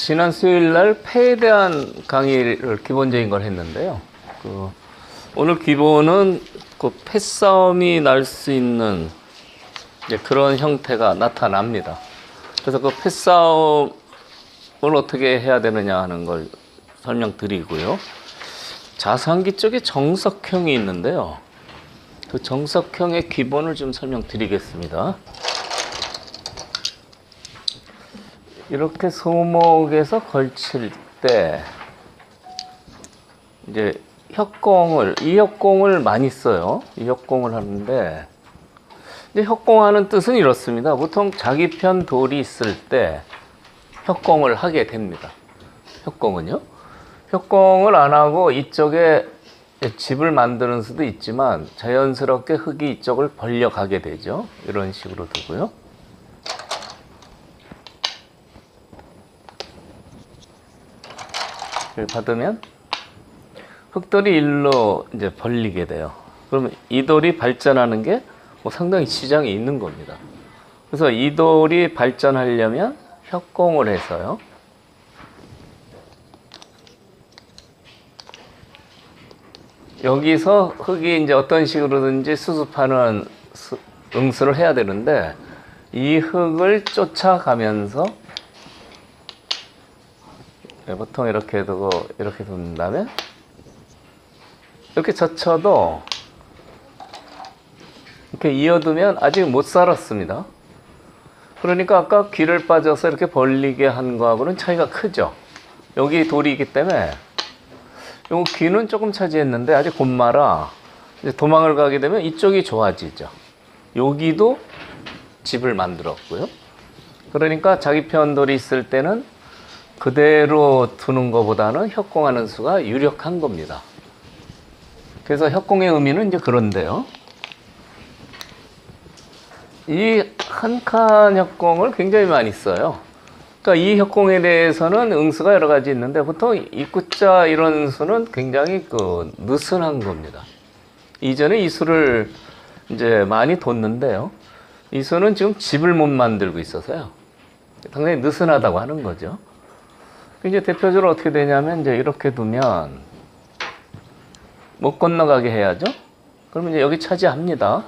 지난 수요일 날 패에 대한 강의를 기본적인 걸 했는데요. 오늘 기본은 패싸움이 날 수 있는 그런 형태가 나타납니다. 그래서 패싸움을 어떻게 해야 되느냐 하는 걸 설명드리고요. 자산기 쪽에 정석형이 있는데요. 그 정석형의 기본을 좀 설명드리겠습니다. 이렇게 소목에서 걸칠 때 이제 이협공을 많이 써요. 이협공을 하는데 이제 협공하는 뜻은 이렇습니다. 보통 자기 편 돌이 있을 때 협공을 하게 됩니다. 협공은요. 협공을 안 하고 이쪽에 집을 만드는 수도 있지만 자연스럽게 흙이 이쪽을 벌려가게 되죠. 이런 식으로 두고요. 받으면 흙돌이 일로 이제 벌리게 돼요. 그러면 이 돌이 발전하는 게 상당히 시장이 있는 겁니다. 그래서 이 돌이 발전하려면 협공을 해서요. 여기서 흙이 이제 어떤 식으로든지 수습하는 응수를 해야 되는데 이 흙을 쫓아가면서 보통 이렇게 두고 이렇게 둔 다음에 이렇게 젖혀도 이렇게 이어두면 아직 못 살았습니다. 그러니까 아까 귀를 빠져서 이렇게 벌리게 한 거하고는 차이가 크죠. 여기 돌이 있기 때문에 요 귀는 조금 차지했는데 아직 곧 말아 이제 도망을 가게 되면 이쪽이 좋아지죠. 여기도 집을 만들었고요. 그러니까 자기 편 돌이 있을 때는 그대로 두는 것보다는 협공하는 수가 유력한 겁니다. 그래서 협공의 의미는 이제 그런데요. 이 한 칸 협공을 굉장히 많이 써요. 그러니까 이 협공에 대해서는 응수가 여러 가지 있는데 보통 입구자 이런 수는 굉장히 느슨한 겁니다. 이전에 이 수를 이제 많이 뒀는데요. 이 수는 지금 집을 못 만들고 있어서요. 상당히 느슨하다고 하는 거죠. 이제 대표적으로 어떻게 되냐면 이제 이렇게 두면 못 건너가게 해야죠. 그러면 이제 여기 차지합니다.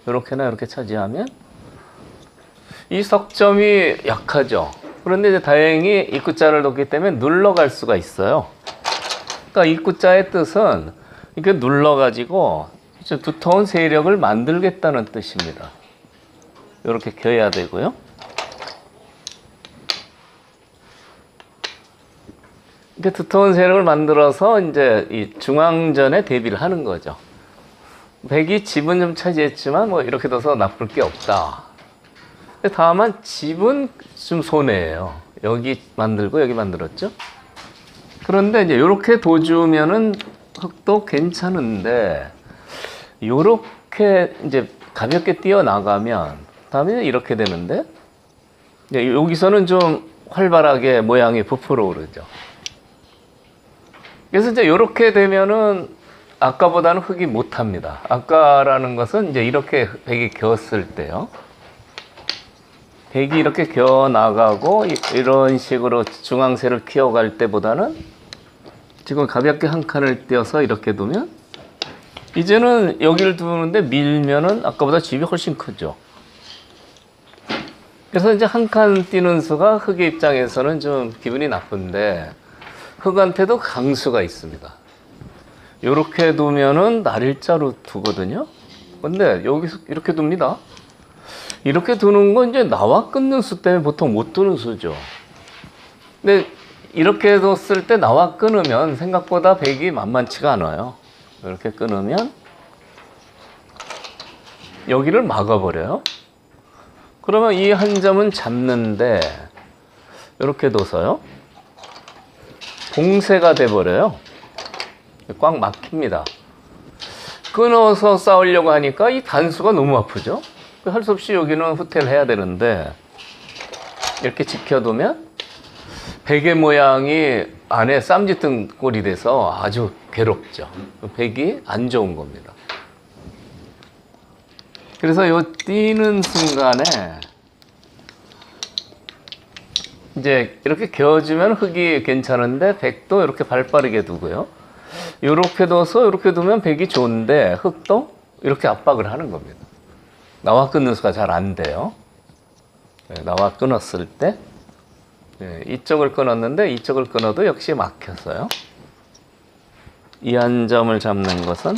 이렇게나 이렇게 차지하면 이 석점이 약하죠. 그런데 이제 다행히 입구자를 놓기 때문에 눌러갈 수가 있어요. 그러니까 입구자의 뜻은 이렇게 눌러가지고 두터운 세력을 만들겠다는 뜻입니다. 이렇게 껴야 되고요. 이렇게 두터운 세력을 만들어서 이제 이 중앙전에 대비를 하는 거죠. 백이 집은 좀 차지했지만 이렇게 둬서 나쁠 게 없다. 다만 집은 좀 손해예요. 여기 만들고 여기 만들었죠. 그런데 이제 이렇게 둬주면은 흙도 괜찮은데 이렇게 이제 가볍게 뛰어나가면 다음에 이렇게 되는데 여기서는 좀 활발하게 모양이 부풀어 오르죠. 그래서 이제 이렇게 되면은 아까보다는 흙이 못합니다. 아까라는 것은 이제 이렇게 백이 겨었을 때요. 백이 이렇게 겨어 나가고 이런 식으로 중앙세를 키워갈 때보다는 지금 가볍게 한 칸을 띄어서 이렇게 두면 이제는 여기를 두는데 밀면은 아까보다 집이 훨씬 크죠. 그래서 이제 한 칸 띄는 수가 흙의 입장에서는 좀 기분이 나쁜데 흙한테도 강수가 있습니다. 이렇게 두면은 날일자로 두거든요. 근데 여기서 이렇게 둡니다. 이렇게 두는 건 이제 나와 끊는 수 때문에 보통 못 두는 수죠. 근데 이렇게 뒀을 때 나와 끊으면 생각보다 백이 만만치가 않아요. 이렇게 끊으면 여기를 막아버려요. 그러면 이 한 점은 잡는데 이렇게 둬서요. 공세가 돼버려요. 꽉 막힙니다. 끊어서 싸우려고 하니까 이 단수가 너무 아프죠. 할 수 없이 여기는 후퇴를 해야 되는데 이렇게 지켜두면 백의 모양이 안에 쌈짓든 꼴이 돼서 아주 괴롭죠. 백이 안 좋은 겁니다. 그래서 요 뛰는 순간에 이제 이렇게 그어주면 흙이 괜찮은데 백도 이렇게 발 빠르게 두고요. 이렇게 둬서 이렇게 두면 백이 좋은데 흙도 이렇게 압박을 하는 겁니다. 나와 끊는 수가 잘 안 돼요. 나와 끊었을 때 이쪽을 끊었는데 이쪽을 끊어도 역시 막혔어요. 이 한 점을 잡는 것은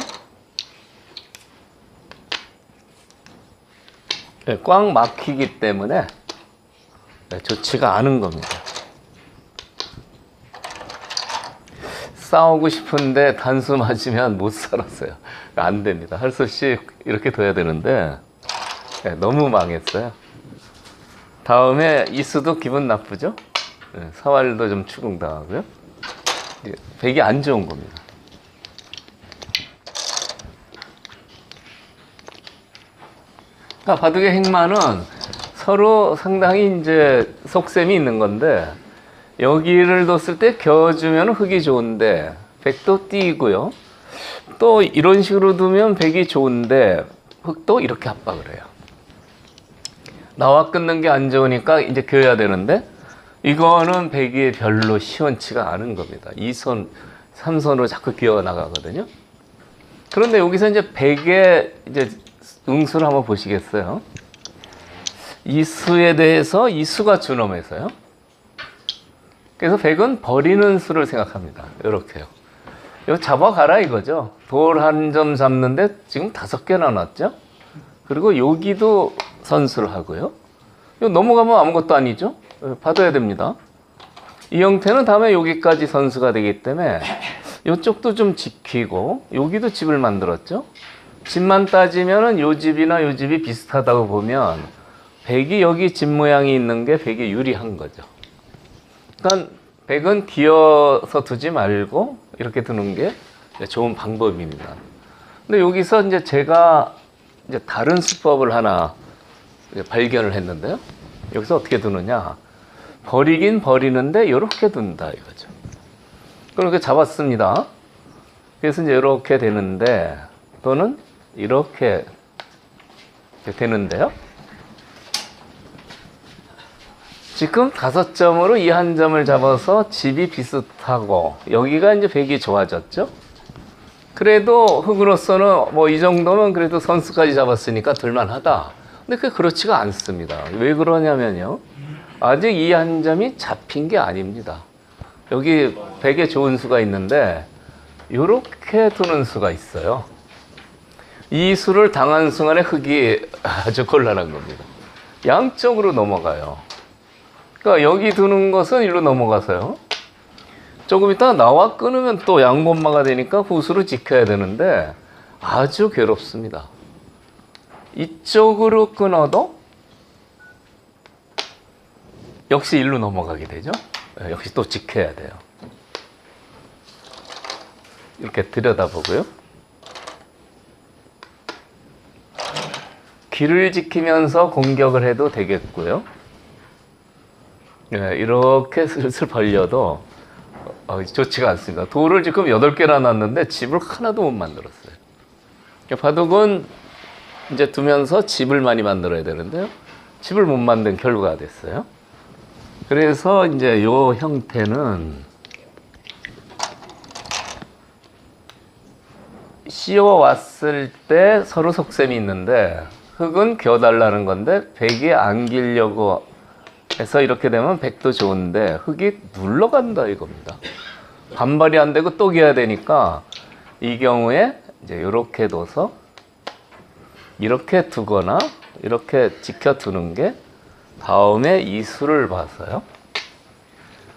꽉 막히기 때문에 좋지가 않은 겁니다. 싸우고 싶은데 단수 맞으면 못 살았어요. 안 됩니다. 할 수 없이 이렇게 둬야 되는데 너무 망했어요. 다음에 이수도 기분 나쁘죠? 사활도 좀 추궁당하고요. 백이 안 좋은 겁니다. 그러니까 바둑의 행마는 서로 상당히 이제 속셈이 있는 건데, 여기를 뒀을 때 겨주면 흙이 좋은데 백도 띄고요. 또 이런 식으로 두면 백이 좋은데 흙도 이렇게 압박을 해요. 나와 끊는 게 안 좋으니까 이제 겨야 되는데 이거는 백이 별로 시원치가 않은 겁니다. 2손, 3손으로 자꾸 기어 나가거든요. 그런데 여기서 이제 백의 이제 응수를 한번 보시겠어요? 이 수에 대해서 이 수가 준엄해서요. 그래서 백은 버리는 수를 생각합니다. 이렇게요. 이거 잡아가라 이거죠. 돌 한 점 잡는데 지금 5개나 놨죠. 그리고 여기도 선수를 하고요. 이거 넘어가면 아무것도 아니죠. 받아야 됩니다. 이 형태는 다음에 여기까지 선수가 되기 때문에 이쪽도 좀 지키고 여기도 집을 만들었죠. 집만 따지면은 요 집이나 요 집이 비슷하다고 보면 백이 여기 집 모양이 있는 게 백이 유리한 거죠. 그러니까 백은 기어서 두지 말고 이렇게 두는 게 좋은 방법입니다. 근데 여기서 이제 제가 이제 다른 수법을 하나 발견을 했는데요. 여기서 어떻게 두느냐? 버리긴 버리는데 이렇게 둔다 이거죠. 그렇게 잡았습니다. 그래서 이제 이렇게 되는데 또는 이렇게 되는데요. 지금 5점으로 이 한 점을 잡아서 집이 비슷하고 여기가 이제 백이 좋아졌죠. 그래도 흙으로서는 뭐 이 정도면 그래도 선수까지 잡았으니까 둘만하다. 근데 그게 그렇지가 않습니다. 왜 그러냐면요. 아직 이 한 점이 잡힌 게 아닙니다. 여기 백에 좋은 수가 있는데 이렇게 두는 수가 있어요. 이 수를 당한 순간에 흙이 아주 곤란한 겁니다. 양쪽으로 넘어가요. 그러니까 여기 두는 것은 일로 넘어가서요. 조금 있다가 나와 끊으면 또 양곤마가 되니까 후수로 지켜야 되는데 아주 괴롭습니다. 이쪽으로 끊어도 역시 일로 넘어가게 되죠. 역시 또 지켜야 돼요. 이렇게 들여다보고요. 길을 지키면서 공격을 해도 되겠고요. 이렇게 슬슬 벌려도 좋지가 않습니다. 돌을 지금 8개나 놨는데 집을 하나도 못 만들었어요. 바둑은 이제 두면서 집을 많이 만들어야 되는데요. 집을 못 만든 결과가 됐어요. 그래서 이제 요 형태는 씌워왔을 때 서로 속셈이 있는데 흙은 겨달라는 건데 백이 안기려고 해서 이렇게 되면 백도 좋은데 흙이 눌러간다 이겁니다. 반발이 안 되고 또 기어야 되니까 이 경우에 이제 이렇게 둬서 이렇게 두거나 이렇게 지켜두는 게 다음에 이 수를 봐서요.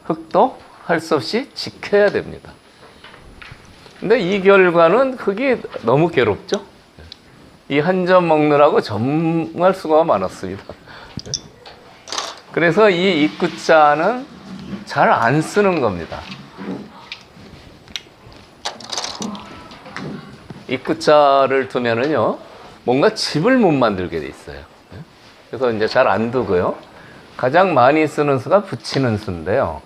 흙도 할 수 없이 지켜야 됩니다. 근데 이 결과는 흙이 너무 괴롭죠. 이 한 점 먹느라고 정말 수고가 많았습니다. 그래서 이 입구자는 잘 안 쓰는 겁니다. 입구자를 두면은요, 뭔가 집을 못 만들게 돼 있어요. 그래서 이제 잘 안 두고요. 가장 많이 쓰는 수가 붙이는 수인데요.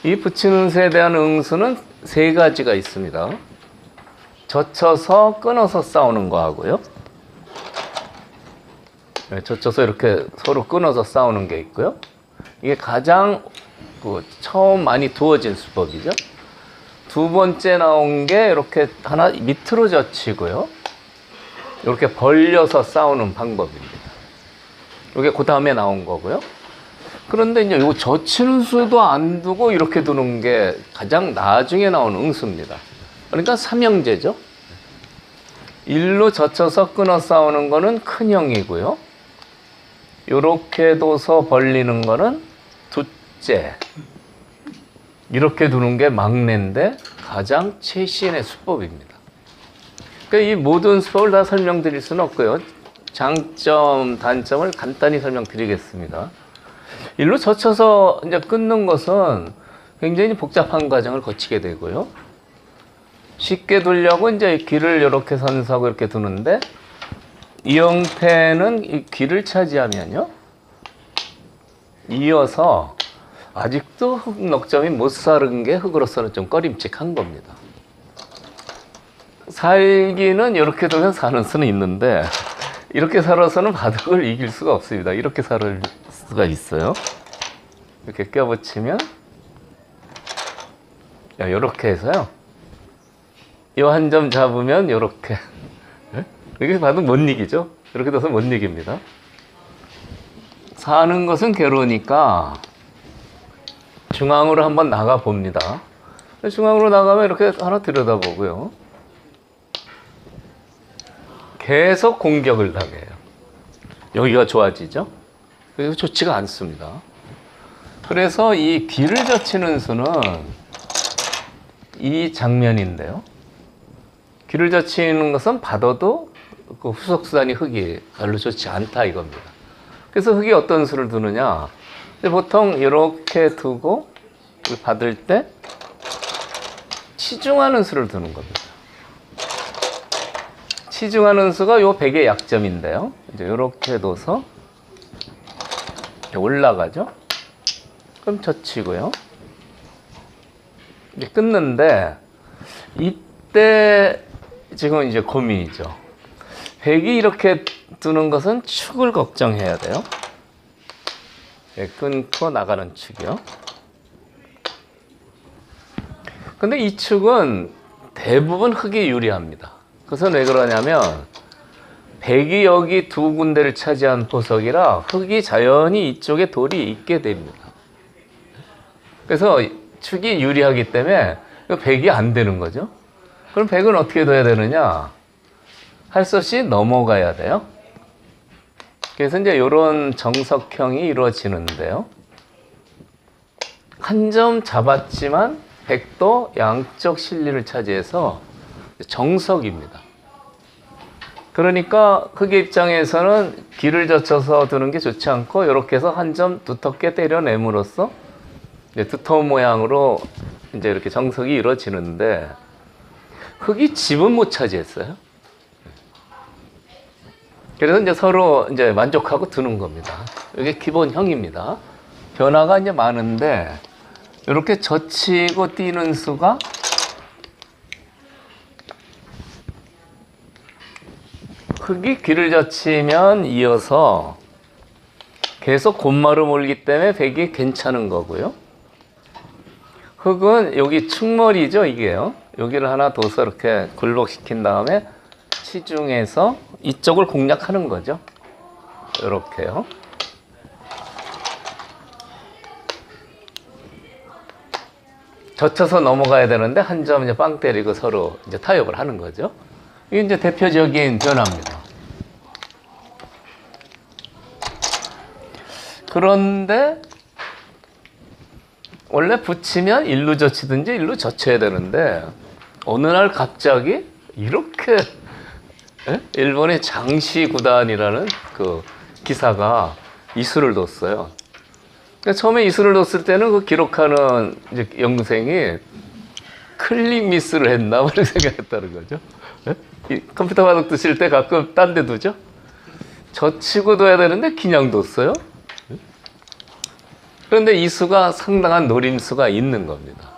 이 붙이는 수에 대한 응수는 3가지가 있습니다. 젖혀서 끊어서 싸우는 거 하고요. 젖혀서 이렇게 서로 끊어서 싸우는 게 있고요. 이게 가장 처음 많이 두어진 수법이죠. 두 번째 나온 게 이렇게 하나 밑으로 젖히고요. 이렇게 벌려서 싸우는 방법입니다. 이게 그 다음에 나온 거고요. 그런데 이제 요 젖히는 수도 안 두고 이렇게 두는 게 가장 나중에 나온 응수입니다. 그러니까 삼형제죠. 일로 젖혀서 끊어 싸우는 거는 큰형이고요. 이렇게 둬서 벌리는 거는 둘째. 이렇게 두는 게 막내인데 가장 최신의 수법입니다. 그러니까 이 모든 수법을 다 설명드릴 수는 없고요. 장점, 단점을 간단히 설명드리겠습니다. 일로 젖혀서 이제 끊는 것은 굉장히 복잡한 과정을 거치게 되고요. 쉽게 두려고 이제 귀를 이렇게 선서하고 이렇게 두는데, 이 형태는 이 귀를 차지하면요, 이어서 아직도 흙 넉점이 못 사른 게 흙으로서는 좀 꺼림칙한 겁니다. 살기는 이렇게 두면 사는 수는 있는데, 이렇게 살아서는 바둑을 이길 수가 없습니다. 이렇게 살 수가 있어요. 이렇게 껴붙이면, 이렇게 해서요, 이 한 점 잡으면 이렇게, 이렇게 바둑 못 이기죠. 이렇게 둬서 못 이깁니다. 사는 것은 괴로우니까 중앙으로 한번 나가 봅니다. 중앙으로 나가면 이렇게 하나 들여다보고요. 계속 공격을 당해요. 여기가 좋아지죠? 그리고 좋지가 않습니다. 그래서 이 귀를 젖히는 수는 이 장면인데요. 귀를 젖히는 것은 받아도 그 후속수단이 흙이 별로 좋지 않다 이겁니다. 그래서 흙이 어떤 수를 두느냐? 보통 이렇게 두고 받을 때 치중하는 수를 두는 겁니다. 치중하는 수가 요 백의 약점인데요. 이제 이렇게 둬서 올라가죠. 그럼 젖히고요. 이제 끊는데 이때 지금 이제 고민이죠. 백이 이렇게 두는 것은 축을 걱정해야 돼요. 끊고 나가는 축이요. 근데 이 축은 대부분 흙이 유리합니다. 그것은 왜 그러냐면 백이 여기 두 군데를 차지한 보석이라 흙이 자연히 이쪽에 돌이 있게 됩니다. 그래서 축이 유리하기 때문에 백이 안 되는 거죠. 그럼 백은 어떻게 둬야 되느냐? 할 수 없이 넘어가야 돼요. 그래서 이제 이런 정석형이 이루어지는데요. 한 점 잡았지만 백도 양쪽 실리를 차지해서 정석입니다. 그러니까 흙의 입장에서는 귀를 젖혀서 두는 게 좋지 않고 이렇게 해서 한 점 두텁게 때려냄으로써 이제 두터운 모양으로 이제 이렇게 정석이 이루어지는데 흙이 집은 못 차지했어요. 그래서 이제 서로 이제 만족하고 두는 겁니다. 이게 기본형입니다. 변화가 이제 많은데 이렇게 젖히고 뛰는 수가 흙이 귀를 젖히면 이어서 계속 곧마루 몰기 때문에 백이 괜찮은 거고요. 흙은 여기 축머리죠, 이게요. 여기를 하나 둬서 이렇게 굴복시킨 다음에 치중해서 이쪽을 공략하는 거죠. 이렇게요. 젖혀서 넘어가야 되는데 한 점 이제 빵 때리고 서로 이제 타협을 하는 거죠. 이게 이제 대표적인 변화입니다. 그런데 원래 붙이면 일로 젖히든지 일로 젖혀야 되는데 어느 날 갑자기 이렇게 일본의 장시 구단이라는 그 기사가 이수를 뒀어요. 그러니까 처음에 이수를 뒀을 때는 그 기록하는 이제 영생이 클릭 미스를 했나 그렇게 생각했다는 거죠. 이 컴퓨터 바둑 두실 때 가끔 딴 데 두죠. 젖히고 둬야 되는데 그냥 뒀어요. 그런데 이 수가 상당한 노림수가 있는 겁니다.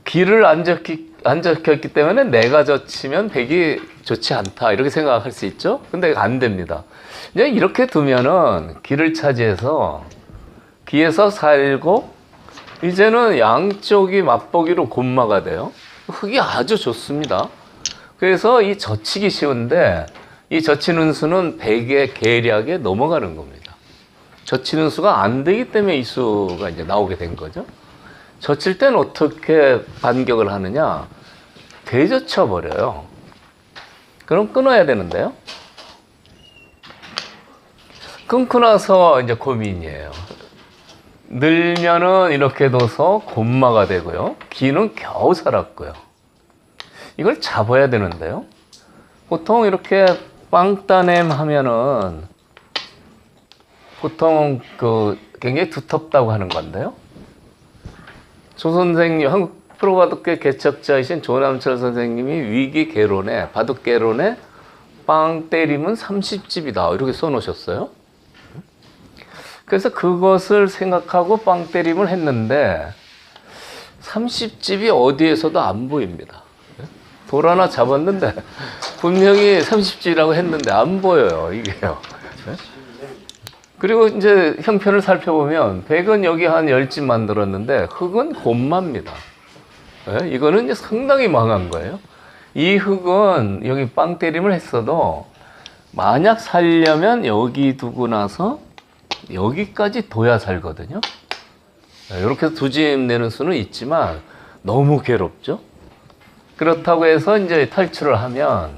귀를 안 적혔기 때문에 내가 젖히면 백이 좋지 않다 이렇게 생각할 수 있죠. 근데 안 됩니다. 이제 이렇게 두면은 귀를 차지해서 기에서 살고 이제는 양쪽이 맛보기로 곤마가 돼요. 흙이 아주 좋습니다. 그래서 이 젖히기 쉬운데 이 젖히는 수는 100의 계략에 넘어가는 겁니다. 젖히는 수가 안 되기 때문에 이 수가 이제 나오게 된 거죠. 젖힐 때는 어떻게 반격을 하느냐? 되젖혀 버려요. 그럼 끊어야 되는데요. 끊고 나서 이제 고민이에요. 늘면은 이렇게 둬서 곤마가 되고요. 기는 겨우 살았고요. 이걸 잡아야 되는데요. 보통 이렇게 빵따냄 하면은 보통 굉장히 두텁다고 하는 건데요. 조 선생님, 한국 프로바둑계 개척자이신 조남철 선생님이 위기 개론에, 바둑 개론에 빵 때리면 30집이다 이렇게 써놓으셨어요. 그래서 그것을 생각하고 빵 때림을 했는데 30집이 어디에서도 안 보입니다. 돌 하나 잡았는데 분명히 30집이라고 했는데 안 보여요, 이게요. 그리고 이제 형편을 살펴보면 백은 여기 한 10집 만들었는데 흙은 곤마입니다. 이거는 이제 상당히 망한 거예요. 이 흙은 여기 빵 때림을 했어도 만약 살려면 여기 두고 나서 여기까지 둬야 살거든요. 이렇게 해서 두 집 내는 수는 있지만 너무 괴롭죠. 그렇다고 해서 이제 탈출을 하면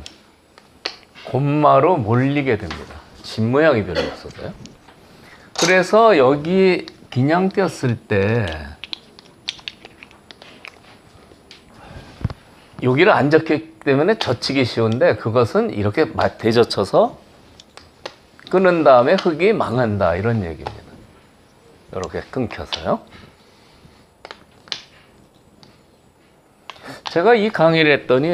곤마로 몰리게 됩니다. 집 모양이 별로 없어서요. 그래서 여기 기냥 띄었을 때 여기를 안 젖기 때문에 젖히기 쉬운데 그것은 이렇게 대젖혀서 끊은 다음에 흙이 망한다 이런 얘기입니다. 이렇게 끊겨서요. 제가 이 강의를 했더니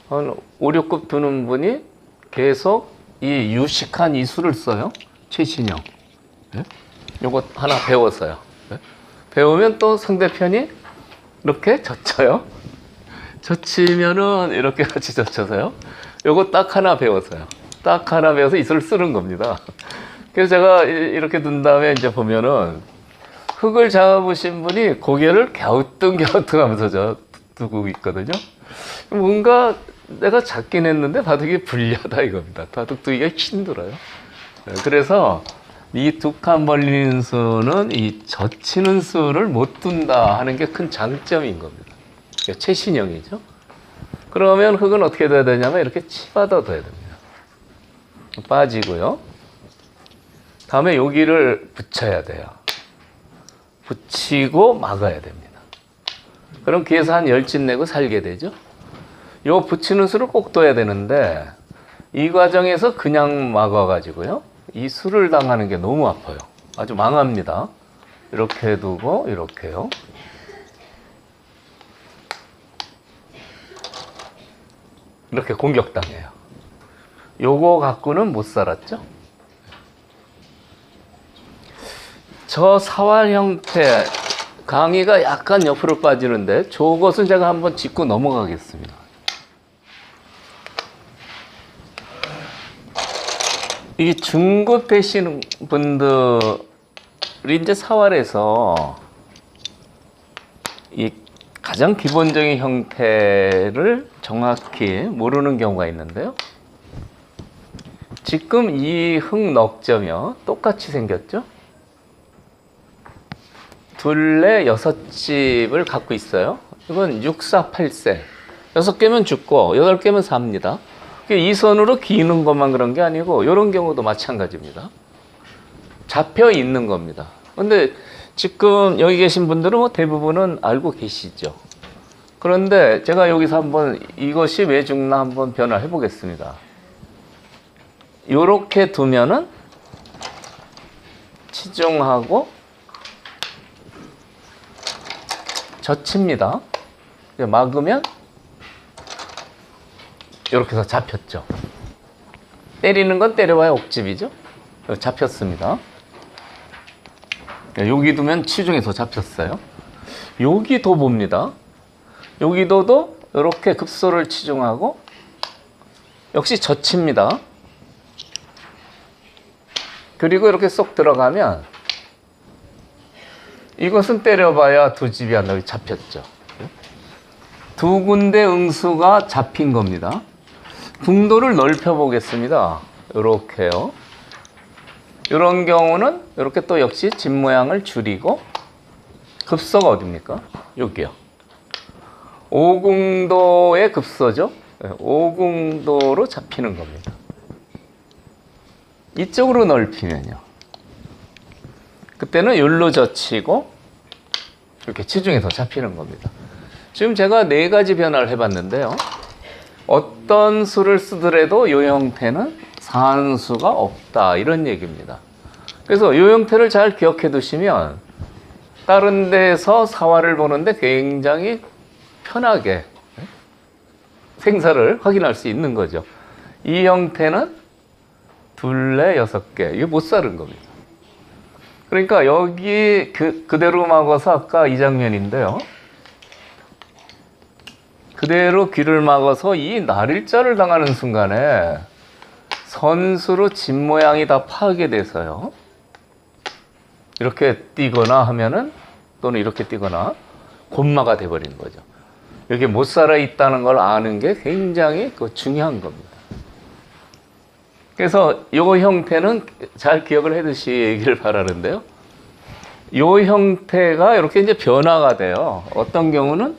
한 5, 6급 두는 분이 계속 이 유식한 이수를 써요. 최신형. 네? 요거 하나 배웠어요. 네? 배우면 또 상대편이 이렇게 젖혀요. 젖히면은 이렇게 같이 젖혀서요. 요거 딱 하나 배웠어요. 딱 하나 배워서 이수를 쓰는 겁니다. 그래서 제가 이렇게 둔 다음에 이제 보면은 흙을 잡으신 분이 고개를 갸우뚱갸우뚱 하면서 두고 있거든요. 뭔가 내가 잡긴 했는데 바둑이 불리하다 이겁니다. 바둑 두기가 힘들어요. 그래서 이 두 칸 벌리는 수는 이 젖히는 수를 못 둔다 하는 게 큰 장점인 겁니다. 최신형이죠. 그러면 흙은 어떻게 둬야 되냐면 이렇게 치받아 둬야 됩니다. 빠지고요. 다음에 여기를 붙여야 돼요. 붙이고 막아야 됩니다. 그럼 귀에서 한 10집 내고 살게 되죠. 요 붙이는 수를 꼭 둬야 되는데 이 과정에서 그냥 막아가지고요. 이 수를 당하는 게 너무 아파요. 아주 망합니다. 이렇게 두고 이렇게요. 이렇게 공격당해요. 요거 갖고는 못 살았죠. 저 사활 형태 강의가 약간 옆으로 빠지는데 저것은 제가 한번 짚고 넘어가겠습니다. 이게 중급 되시는 분들이 이제 사활에서 이 가장 기본적인 형태를 정확히 모르는 경우가 있는데요. 지금 이 흙 넉점이요. 똑같이 생겼죠? 둘레 6집을 갖고 있어요. 이건 6, 4, 8세. 6개면 죽고 8개면 삽니다. 이 선으로 기는 것만 그런 게 아니고 이런 경우도 마찬가지입니다. 잡혀 있는 겁니다. 근데 지금 여기 계신 분들은 뭐 대부분은 알고 계시죠. 그런데 제가 여기서 한번 이것이 왜 죽나 한번 변화해 보겠습니다. 요렇게 두면은 치중하고 젖힙니다. 막으면 이렇게 해서 잡혔죠. 때리는 건 때려봐야 옥집이죠. 잡혔습니다. 여기 두면 치중해서 잡혔어요. 여기도 봅니다. 여기도도 이렇게 급소를 치중하고 역시 젖힙니다. 그리고 이렇게 쏙 들어가면 이것은 때려봐야 두 집이 안 나게 잡혔죠. 두 군데 응수가 잡힌 겁니다. 붕도를 넓혀 보겠습니다. 이렇게요. 이런 경우는 이렇게 또 역시 집 모양을 줄이고, 급소가 어딥니까? 여기요. 오궁도의 급소죠. 오궁도로 잡히는 겁니다. 이쪽으로 넓히면요. 그때는 율로 젖히고 이렇게 치중해서 잡히는 겁니다. 지금 제가 네 가지 변화를 해봤는데요. 어떤 수를 쓰더라도 이 형태는 산수가 없다, 이런 얘기입니다. 그래서 이 형태를 잘 기억해 두시면 다른 데서 사화를 보는데 굉장히 편하게 생사를 확인할 수 있는 거죠. 이 형태는 둘레 6개, 이게 못 사는 겁니다. 그러니까 여기 그대로 막아서 아까 이 장면인데요. 그대로 귀를 막아서 이 날일자를 당하는 순간에 선수로 집 모양이 다 파괴돼서요. 이렇게 뛰거나 하면은, 또는 이렇게 뛰거나 곤마가 돼버리는 거죠. 여기 못 살아 있다는 걸 아는 게 굉장히 중요한 겁니다. 그래서 이 형태는 잘 기억을 해 두시길 바라는데요. 이 형태가 이렇게 이제 변화가 돼요. 어떤 경우는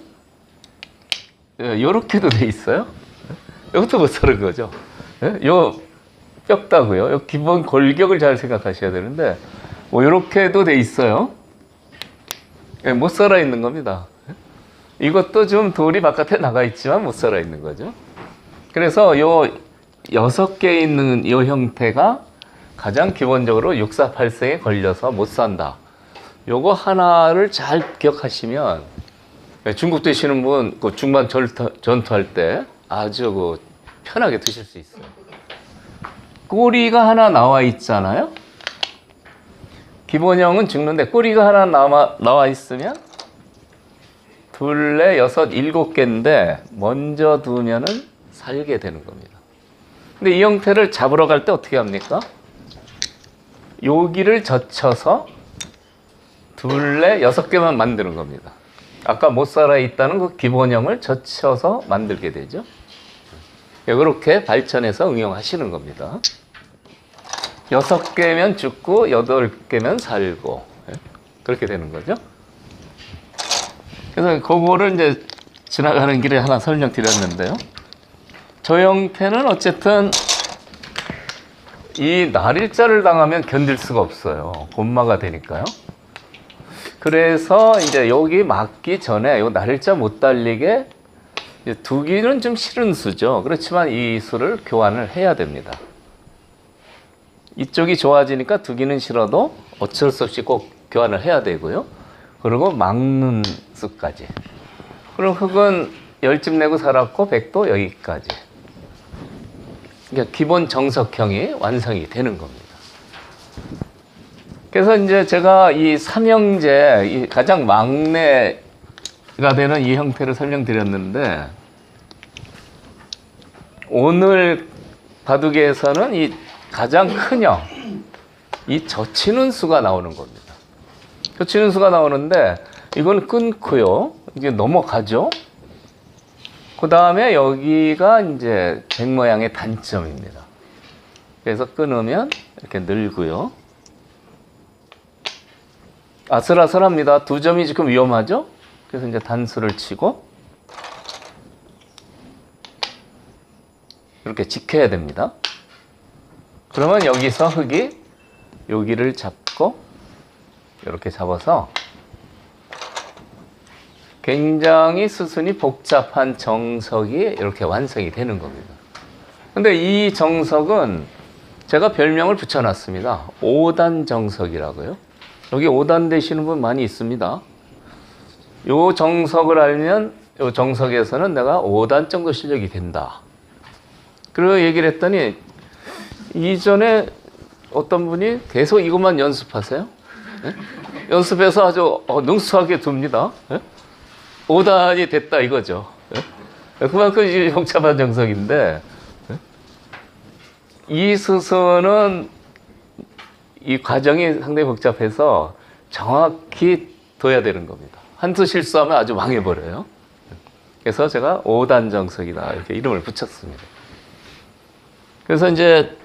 이렇게도 돼 있어요. 이것도 못 사는 거죠. 요 뼈다고요. 요 기본 골격을 잘 생각하셔야 되는데, 뭐 이렇게도 돼 있어요. 못 살아 있는 겁니다. 이것도 좀 돌이 바깥에 나가 있지만 못 살아 있는 거죠. 그래서 요 6개 있는 이 형태가 가장 기본적으로 648생에 걸려서 못 산다. 요거 하나를 잘 기억하시면 중국 되시는 분 중반 전투할 때 아주 편하게 드실 수 있어요. 꼬리가 하나 나와 있잖아요. 기본형은 죽는데 꼬리가 하나 나와 있으면 둘레 6, 7개인데 먼저 두면은 살게 되는 겁니다. 근데 이 형태를 잡으러 갈 때 어떻게 합니까? 여기를 젖혀서 둘레 6개만 만드는 겁니다. 아까 못 살아 있다는 그 기본형을 젖혀서 만들게 되죠. 이렇게 발전해서 응용하시는 겁니다. 6개면 죽고 8개면 살고, 그렇게 되는 거죠. 그래서 그거를 이제 지나가는 길에 하나 설명드렸는데요. 저 형태는 어쨌든 이 날일자를 당하면 견딜 수가 없어요. 곤마가 되니까요. 그래서 이제 여기 맞기 전에 요 날일자 못 달리게 두기는 좀 싫은 수죠. 그렇지만 이 수를 교환을 해야 됩니다. 이쪽이 좋아지니까 두기는 싫어도 어쩔 수 없이 꼭 교환을 해야 되고요. 그리고 막는 수까지. 그럼 흙은 10집 내고 살았고 100도 여기까지. 그러니까 기본 정석형이 완성이 되는 겁니다. 그래서 이제 제가 이 삼형제, 이 가장 막내가 되는 이 형태를 설명드렸는데, 오늘 바둑에서는 이 가장 큰 형, 이 젖히는 수가 나오는 겁니다. 젖히는 수가 나오는데, 이건 끊고요. 이게 넘어가죠. 그 다음에 여기가 이제 백 모양의 단점입니다. 그래서 끊으면 이렇게 늘고요. 아슬아슬합니다. 두 점이 지금 위험하죠? 그래서 이제 단수를 치고 이렇게 지켜야 됩니다. 그러면 여기서 흙이 여기를 잡고 이렇게 잡아서 굉장히 수순이 복잡한 정석이 이렇게 완성이 되는 겁니다. 근데 이 정석은 제가 별명을 붙여놨습니다. 5단 정석이라고요. 여기 5단 되시는 분 많이 있습니다. 요 정석을 알면 요 정석에서는 내가 5단 정도 실력이 된다. 그리고 얘기를 했더니 이전에 어떤 분이 계속 이것만 연습하세요. 네? 연습해서 아주 능수하게 둡니다. 네? 5단이 됐다 이거죠. 네? 그만큼 이제 복잡한 정석인데, 네? 이 수순은 이 과정이 상당히 복잡해서 정확히 둬야 되는 겁니다. 한 수 실수하면 아주 망해버려요. 그래서 제가 5단 정석이다 이렇게 이름을 붙였습니다. 그래서 이제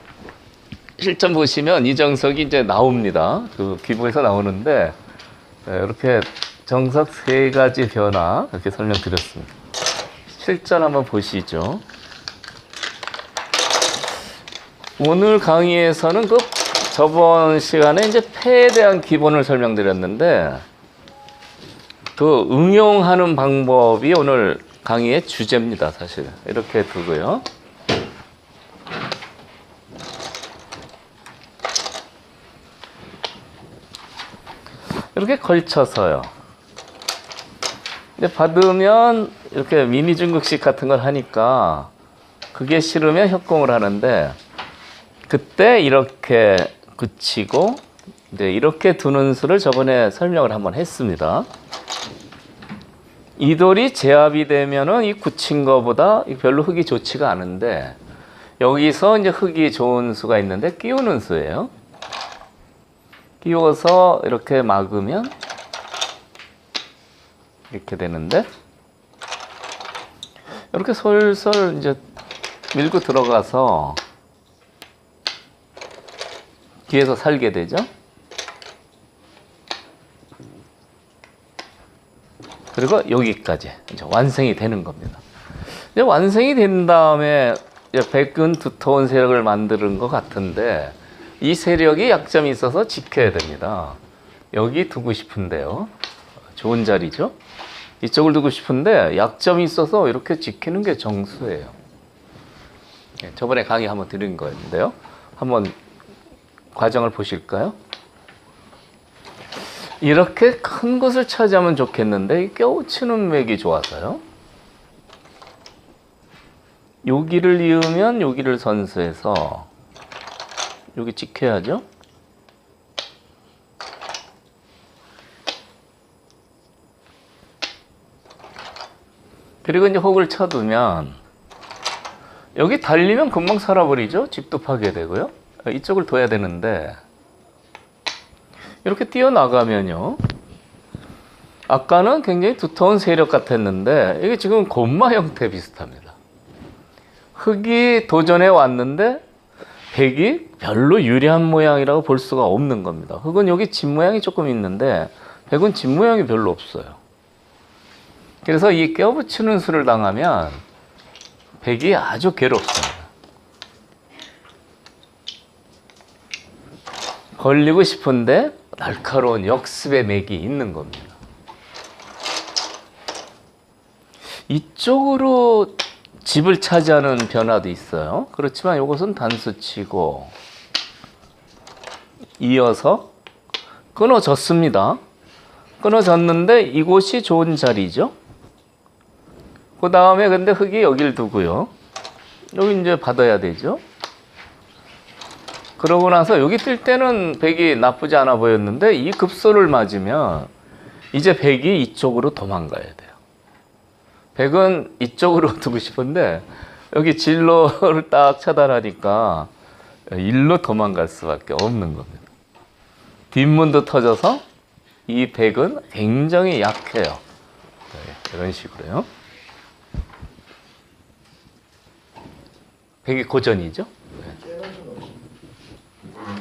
실전 보시면 이 정석이 이제 나옵니다. 그 기부에서 나오는데 이렇게 정석 3가지 변화 이렇게 설명드렸습니다. 실전 한번 보시죠. 오늘 강의에서는 그 저번 시간에 이제 패에 대한 기본을 설명드렸는데 그 응용하는 방법이 오늘 강의의 주제입니다. 사실 이렇게 두고요. 이렇게 걸쳐서요. 근데 받으면 이렇게 미니 중국식 같은 걸 하니까 그게 싫으면 협공을 하는데 그때 이렇게 굳히고 이제 이렇게 두는 수를 저번에 설명을 한번 했습니다. 이 돌이 제압이 되면은 이 굳힌 거보다 별로 흙이 좋지가 않은데 여기서 이제 흙이 좋은 수가 있는데 끼우는 수예요. 끼워서 이렇게 막으면 이렇게 되는데 이렇게 솔솔 이제 밀고 들어가서 뒤에서 살게 되죠. 그리고 여기까지 이제 완성이 되는 겁니다. 이제 완성이 된 다음에 백은 두터운 세력을 만드는 것 같은데 이 세력이 약점이 있어서 지켜야 됩니다. 여기 두고 싶은데요. 좋은 자리죠. 이쪽을 두고 싶은데 약점이 있어서 이렇게 지키는 게 정수예요. 저번에 강의 한번 드린 거였는데요. 한번 과정을 보실까요? 이렇게 큰 곳을 차지하면 좋겠는데 껴우치는 맥이 좋아서요. 여기를 이으면 여기를 선수해서 여기 지켜야죠. 그리고 이제 혹을 쳐두면 여기 달리면 금방 살아버리죠. 집도 파괴되고요. 이쪽을 둬야 되는데 이렇게 뛰어나가면요. 아까는 굉장히 두터운 세력 같았는데 이게 지금 곰마 형태 비슷합니다. 흙이 도전해 왔는데 백이 별로 유리한 모양이라고 볼 수가 없는 겁니다. 흙은 여기 집 모양이 조금 있는데 백은 집 모양이 별로 없어요. 그래서 이 껴붙이는 수를 당하면 백이 아주 괴롭습니다. 걸리고 싶은데 날카로운 역습의 맥이 있는 겁니다. 이쪽으로 집을 차지하는 변화도 있어요. 그렇지만 이것은 단수치고 이어서 끊어졌습니다. 끊어졌는데 이곳이 좋은 자리죠. 그 다음에 근데 흙이 여길 두고요. 여기 이제 받아야 되죠. 그러고 나서 여기 뜰 때는 백이 나쁘지 않아 보였는데 이 급소를 맞으면 이제 백이 이쪽으로 도망가야 돼요. 백은 이쪽으로 두고 싶은데 여기 진로를 딱 차단하니까 일로 도망갈 수밖에 없는 겁니다. 뒷문도 터져서 이 백은 굉장히 약해요. 네, 이런 식으로요. 백이 고전이죠.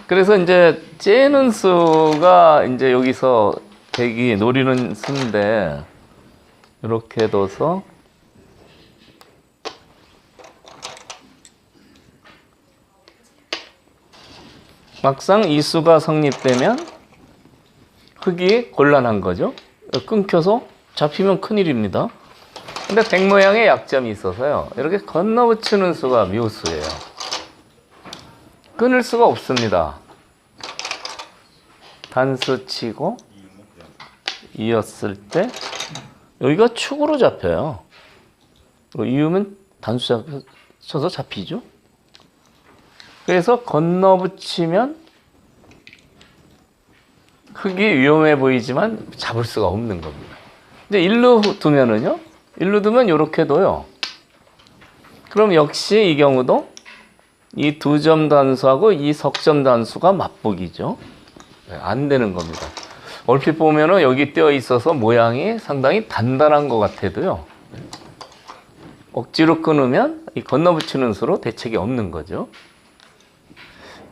그래서 이제 째는 수가 이제 여기서 백이 노리는 수인데 이렇게 둬서 막상 이 수가 성립되면 흙이 곤란한 거죠. 끊겨서 잡히면 큰일입니다. 근데 백 모양의 약점이 있어서요. 이렇게 건너붙이는 수가 묘수예요. 끊을 수가 없습니다. 단수 치고 이었을 때 여기가 축으로 잡혀요. 이으면 단수 쳐서 잡히죠. 그래서 건너붙이면 흙이 위험해 보이지만 잡을 수가 없는 겁니다. 이제 일로 두면은요. 일로 두면 이렇게 둬요. 그럼 역시 이 경우도 이 두 점 단수하고 이 석점 단수가 맞붙기죠. 안 되는 겁니다. 얼핏 보면은 여기 띄어 있어서 모양이 상당히 단단한 것 같아도요. 억지로 끊으면 이 건너붙이는 수로 대책이 없는 거죠.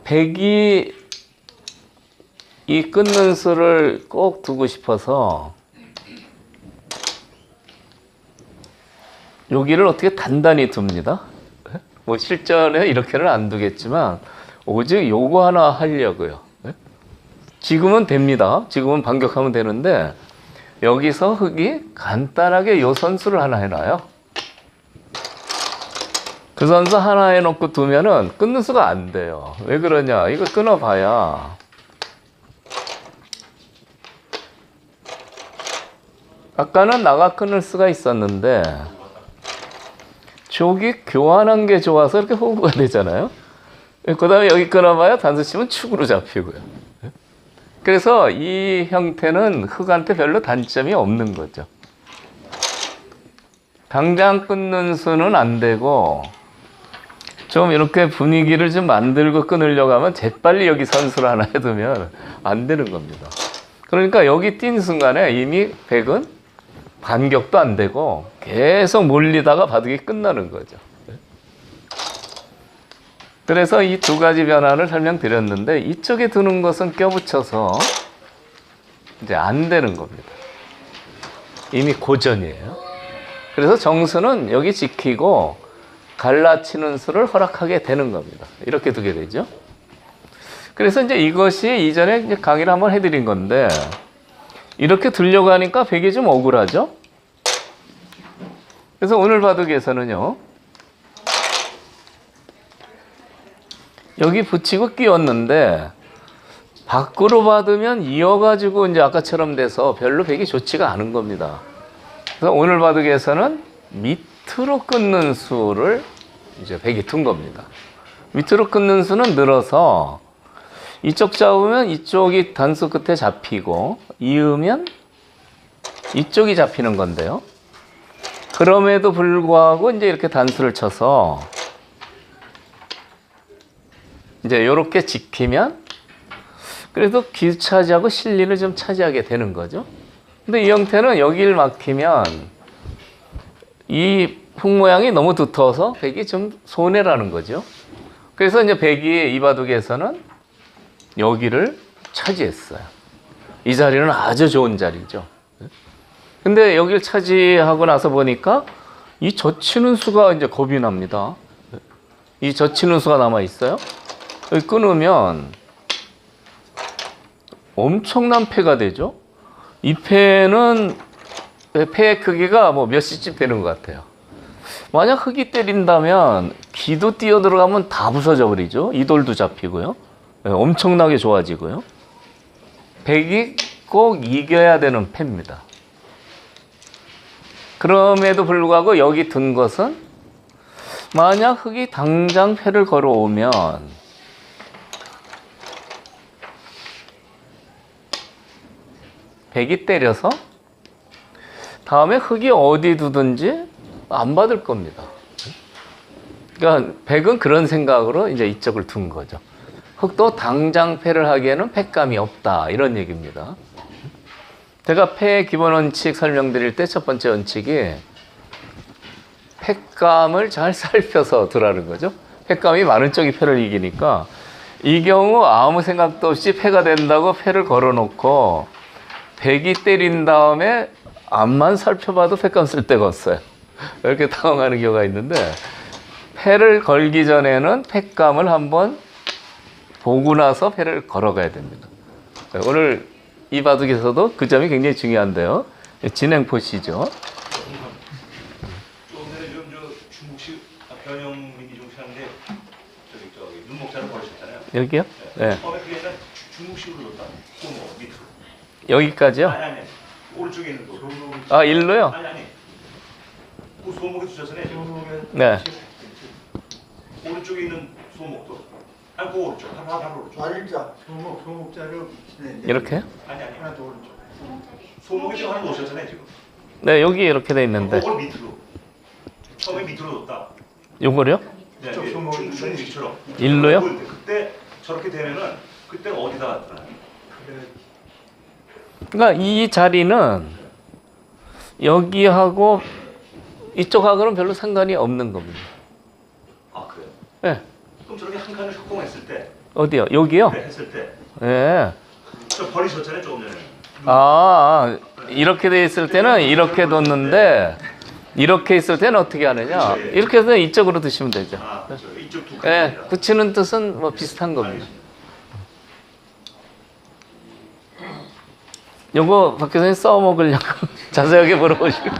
백이 이 끊는 수를 꼭 두고 싶어서 여기를 어떻게 단단히 둡니다. 뭐 실전에 이렇게는 안 두겠지만 오직 요거 하나 하려고요. 지금은 됩니다. 지금은 반격하면 되는데 여기서 흙이 간단하게 요 선수를 하나 해놔요. 그 선수 하나 해놓고 두면은 끊는 수가 안 돼요. 왜 그러냐? 이거 끊어봐야 아까는 나가 끊을 수가 있었는데 저기 교환한 게 좋아서 이렇게 호구가 되잖아요. 그 다음에 여기 끊어봐야 단수 치면 축으로 잡히고요. 그래서 이 형태는 흙한테 별로 단점이 없는 거죠. 당장 끊는 수는 안 되고 좀 이렇게 분위기를 좀 만들고 끊으려고 하면 재빨리 여기 선수를 하나 해두면 안 되는 겁니다. 그러니까 여기 뛴 순간에 이미 백은 반격도 안 되고 계속 몰리다가 바둑이 끝나는 거죠. 그래서 이 두 가지 변화를 설명드렸는데 이쪽에 두는 것은 껴붙여서 이제 안 되는 겁니다. 이미 고전이에요. 그래서 정수는 여기 지키고 갈라치는 수를 허락하게 되는 겁니다. 이렇게 두게 되죠. 그래서 이제 이것이 이전에 이제 강의를 한번 해드린 건데 이렇게 두려고 하니까 백이 좀 억울하죠. 그래서 오늘 바둑에서는요. 여기 붙이고 끼웠는데 밖으로 받으면 이어가지고 이제 아까처럼 돼서 별로 백이 좋지가 않은 겁니다. 그래서 오늘 바둑에서는 밑으로 끊는 수를 이제 백이 둔 겁니다. 밑으로 끊는 수는 늘어서 이쪽 잡으면 이쪽이 단수 끝에 잡히고 이으면 이쪽이 잡히는 건데요. 그럼에도 불구하고 이제 이렇게 단수를 쳐서 이제 이렇게 지키면 그래도 귀차지하고 실리를 좀 차지하게 되는 거죠. 근데 이 형태는 여기를 막히면 이 흙 모양이 너무 두터워서 백이 좀 손해라는 거죠. 그래서 이제 백이 이 바둑에서는 여기를 차지했어요. 이 자리는 아주 좋은 자리죠. 근데 여기를 차지하고 나서 보니까 이 젖히는 수가 이제 겁이 납니다. 이 젖히는 수가 남아 있어요. 여기 끊으면 엄청난 패가 되죠. 이 패는 패의 크기가 뭐 몇 cm 되는 것 같아요. 만약 흙이 때린다면 기도 뛰어 들어가면 다 부서져 버리죠. 이 돌도 잡히고요. 엄청나게 좋아지고요. 백이 꼭 이겨야 되는 패입니다. 그럼에도 불구하고 여기 둔 것은 만약 흙이 당장 패를 걸어오면 백이 때려서 다음에 흙이 어디 두든지 안 받을 겁니다. 그러니까 백은 그런 생각으로 이제 이쪽을 둔 거죠. 흙도 당장 패를 하기에는 패감이 없다 이런 얘기입니다. 제가 패의 기본 원칙 설명드릴 때 첫 번째 원칙이 패감을 잘 살펴서 두라는 거죠. 패감이 많은 쪽이 패를 이기니까 이 경우 아무 생각도 없이 패가 된다고 패를 걸어놓고 백이 때린 다음에 앞만 살펴봐도 패감 쓸 데가 없어요. 이렇게 당황하는 경우가 있는데 패를 걸기 전에는 패감을 한번 보고 나서 패를 걸어가야 됩니다. 오늘 이 바둑에서도 그 점이 굉장히 중요한데요. 진행 보시죠. 조금 전에 저 중국식 변형 민기 중시하는데 저기 눈목자를 버리셨잖아요. 여기요? 네. 처음에 그게 아니라 중국식으로 넣었다. 손목 밑으로. 여기까지요? 아니. 오른쪽에 있는 거. 아, 일로요? 아니. 그 손목에 두셨잖아요. 네. 오른쪽에 있는 손목도. 아니 그 오른쪽. 바로 오른쪽. 말자 소목자를 이렇게? 아니. 하나 더 오른쪽. 손목에 지금 하나 놓으셨잖아요 지금. 네, 여기 이렇게 돼 있는데. 그걸 밑으로. 처음에 밑으로 놓았다. 요거요? 네, 이쪽 손목이 중국식처럼. 일로요? 그때 저렇게 되면은 그때 어디다 놨더라? 그러니까 이 자리는 여기하고 이쪽하고는 별로 상관이 없는 겁니다. 아 그래요? 예. 그럼 저렇게 한 칸을 협공했을 때, 어디요? 여기요? 네, 했을 때, 예. 저 버리셨잖아요 조금 전에. 이렇게 돼 있을 때는 이렇게 뒀는데 이렇게 있을 때는 어떻게 하느냐? 네. 이렇게 해서 이쪽으로 드시면 되죠. 아 그렇죠. 이쪽 두 예, 칸입니다. 굳히는 뜻은 뭐 비슷한 겁니다. 요거 박 교수님 써먹으려고 자세하게 물어보시고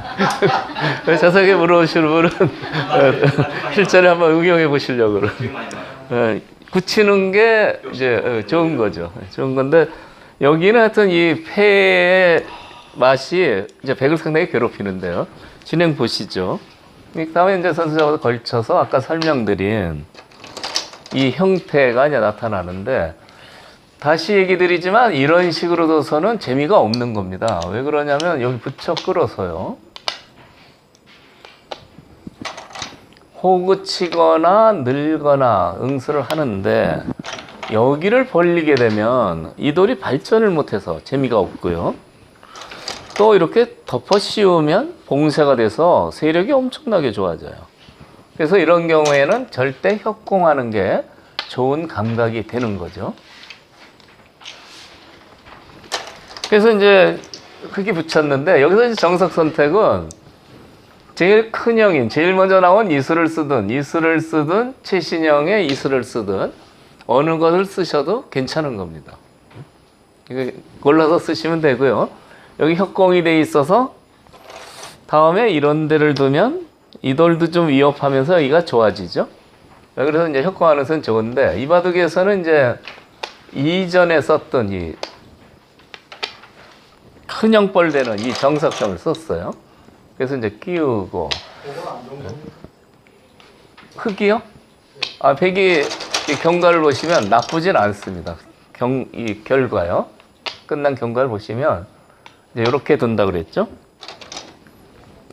자세하게 물어보시는 분은 실전에 한번 응용해 보시려고 되게 많이 나와요. 굳히는 게 이제 좋은 거죠. 좋은 건데 여기는 하여튼 이 폐의 맛이 이제 백을 상당히 괴롭히는데요. 진행 보시죠. 그다음에 이제 선수자와 걸쳐서 아까 설명드린 이 형태가 이제 나타나는데 다시 얘기 드리지만 이런 식으로 둬서는 재미가 없는 겁니다. 왜 그러냐면 여기 붙여 끌어서요. 호구 치거나 늘거나 응수를 하는데 여기를 벌리게 되면 이 돌이 발전을 못해서 재미가 없고요. 또 이렇게 덮어 씌우면 봉쇄가 돼서 세력이 엄청나게 좋아져요. 그래서 이런 경우에는 절대 협공하는 게 좋은 감각이 되는 거죠. 그래서 이제 흙이 붙였는데 여기서 이제 정석 선택은 제일 큰 형인, 제일 먼저 나온 이수를 쓰든 최신형의 이수를 쓰든 어느 것을 쓰셔도 괜찮은 겁니다. 이거 골라서 쓰시면 되고요. 여기 협공이 돼 있어서 다음에 이런 데를 두면 이 돌도 좀 위협하면서 여기가 좋아지죠. 그래서 이제 협공하는 것은 좋은데 이 바둑에서는 이제 이전에 썼던 이 큰 형벌되는 이 정석형을 썼어요. 그래서 이제 끼우고 흙이요? 백이 이 경과를 보시면 나쁘진 않습니다. 이 결과요. 끝난 경과를 보시면 이제 이렇게 둔다 그랬죠.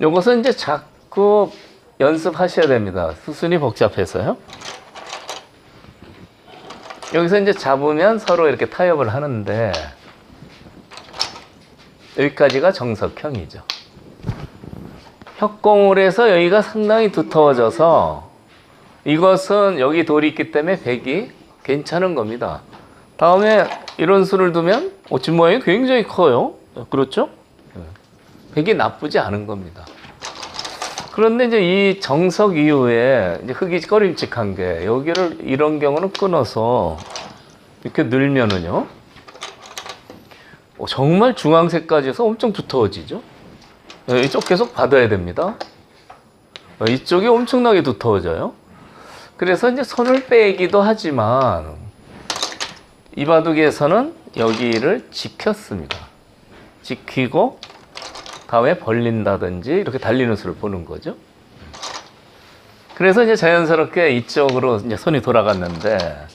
요것은 이제 자꾸 연습하셔야 됩니다. 수순이 복잡해서요. 여기서 이제 잡으면 서로 이렇게 타협을 하는데 여기까지가 정석형이죠. 협공을 해서 여기가 상당히 두터워져서 이것은 여기 돌이 있기 때문에 백이 괜찮은 겁니다. 다음에 이런 수를 두면 집 모양이 굉장히 커요. 그렇죠? 백이 나쁘지 않은 겁니다. 그런데 이제 이 정석 이후에 이제 흙이 꺼림칙한 게 여기를 이런 경우는 끊어서 이렇게 늘면은요. 정말 중앙색까지 해서 엄청 두터워지죠. 이쪽 계속 받아야 됩니다. 이쪽이 엄청나게 두터워져요. 그래서 이제 손을 빼기도 하지만 이 바둑에서는 여기를 지켰습니다. 지키고 다음에 벌린다든지 이렇게 달리는 수를 보는 거죠. 그래서 이제 자연스럽게 이쪽으로 이제 손이 돌아갔는데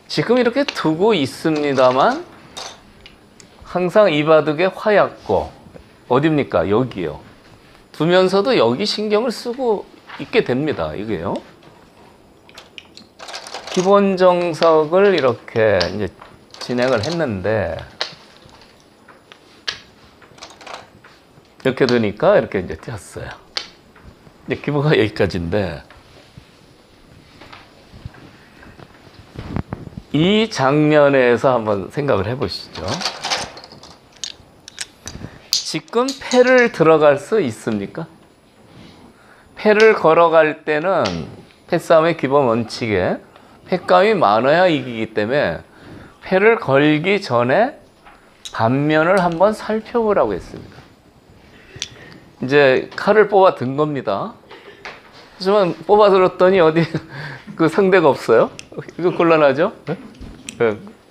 지금 이렇게 두고 있습니다만 항상 이 바둑의 화약고 어딥니까? 여기요. 두면서도 여기 신경을 쓰고 있게 됩니다. 이게요. 기본 정석을 이렇게 이제 진행을 했는데 이렇게 되니까 이렇게 이제 띄었어요. 이제 기본가 여기까지인데 이 장면에서 한번 생각을 해보시죠. 지금 패를 들어갈 수 있습니까? 패를 걸어갈 때는 패싸움의 기본 원칙에 패감이 많아야 이기기 때문에 패를 걸기 전에 반면을 한번 살펴보라고 했습니다. 이제 칼을 뽑아 든 겁니다. 하지만 뽑아 들었더니 어디 그 상대가 없어요? 이거 곤란하죠?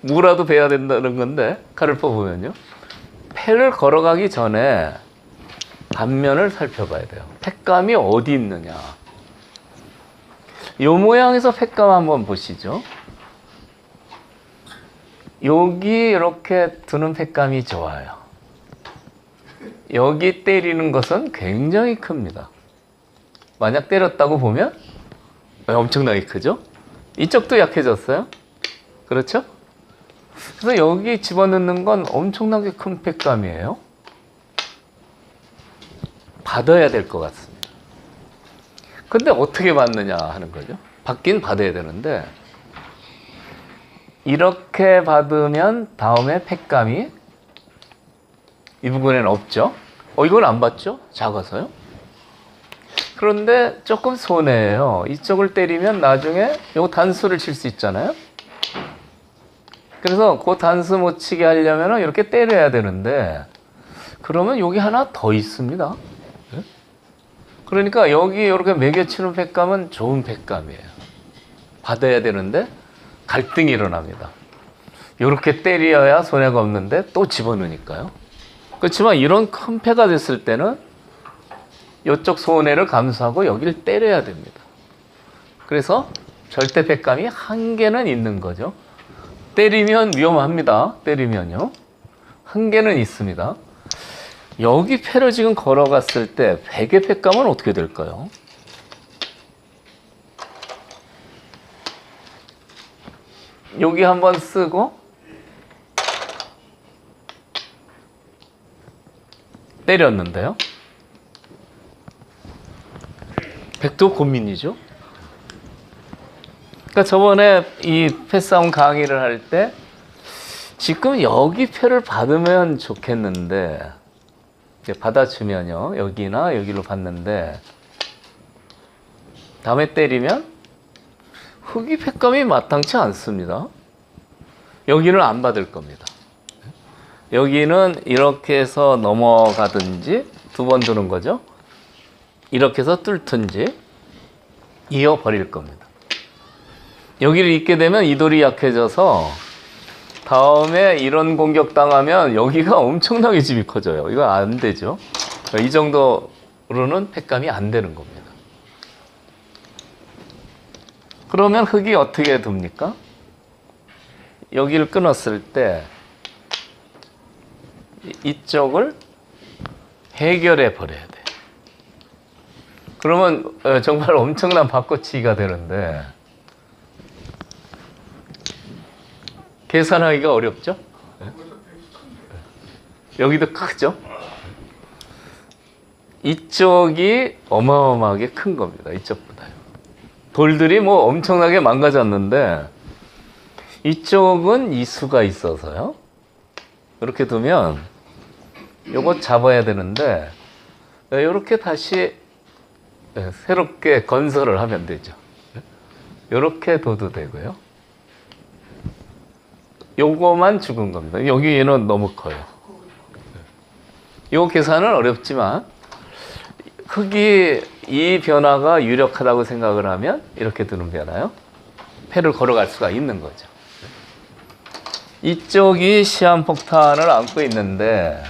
무라도 베야 된다는 건데 칼을 뽑으면요. 패를 걸어가기 전에 반면을 살펴봐야 돼요. 패감이 어디 있느냐. 이 모양에서 패감 한번 보시죠. 여기 이렇게 두는 패감이 좋아요. 여기 때리는 것은 굉장히 큽니다. 만약 때렸다고 보면 엄청나게 크죠? 이쪽도 약해졌어요. 그렇죠? 그래서 여기 집어넣는 건 엄청나게 큰 팩감이에요. 받아야 될 것 같습니다. 근데 어떻게 받느냐 하는 거죠. 받긴 받아야 되는데 이렇게 받으면 다음에 팩감이 이 부분에는 없죠. 이건 안 받죠? 작아서요. 그런데 조금 손해예요. 이쪽을 때리면 나중에 요 단수를 칠 수 있잖아요. 그래서 그 단수 못 치게 하려면 이렇게 때려야 되는데 그러면 여기 하나 더 있습니다. 그러니까 여기 이렇게 매겨치는 팩감은 좋은 팩감이에요. 받아야 되는데 갈등이 일어납니다. 이렇게 때려야 손해가 없는데 또 집어넣으니까요. 그렇지만 이런 큰 패가 됐을 때는 이쪽 손해를 감수하고 여기를 때려야 됩니다. 그래서 절대 팩감이 한 개는 있는 거죠. 때리면 위험합니다. 때리면요. 한 개는 있습니다. 여기 패를 지금 걸어갔을 때 백의 팩감은 어떻게 될까요? 여기 한번 쓰고 때렸는데요. 백도 고민이죠. 그러니까 저번에 이 패싸움 강의를 할 때 지금 여기 패를 받으면 좋겠는데 받아주면요. 여기나 여기로 받는데 다음에 때리면 흑이 팩감이 마땅치 않습니다. 여기는 안 받을 겁니다. 여기는 이렇게 해서 넘어가든지 두 번 두는 거죠. 이렇게 해서 뚫든지 이어버릴 겁니다. 여기를 잇게 되면 이 돌이 약해져서 다음에 이런 공격 당하면 여기가 엄청나게 집이 커져요. 이거 안 되죠. 이 정도로는 팩감이 안 되는 겁니다. 그러면 흑이 어떻게 됩니까? 여기를 끊었을 때 이쪽을 해결해 버려야 돼. 그러면 정말 엄청난 바꿔치기가 되는데 계산하기가 어렵죠? 여기도 크죠? 이쪽이 어마어마하게 큰 겁니다. 이쪽보다요. 돌들이 뭐 엄청나게 망가졌는데 이쪽은 이수가 있어서요. 이렇게 두면 요거 잡아야 되는데 이렇게 다시 새롭게 건설을 하면 되죠. 이렇게 둬도 되고요. 요거만 죽은 겁니다. 여기 얘는 너무 커요. 요 계산은 어렵지만 흑이 이 변화가 유력하다고 생각을 하면 이렇게 두는 변화요. 패를 걸어갈 수가 있는 거죠. 이쪽이 시한폭탄을 안고 있는데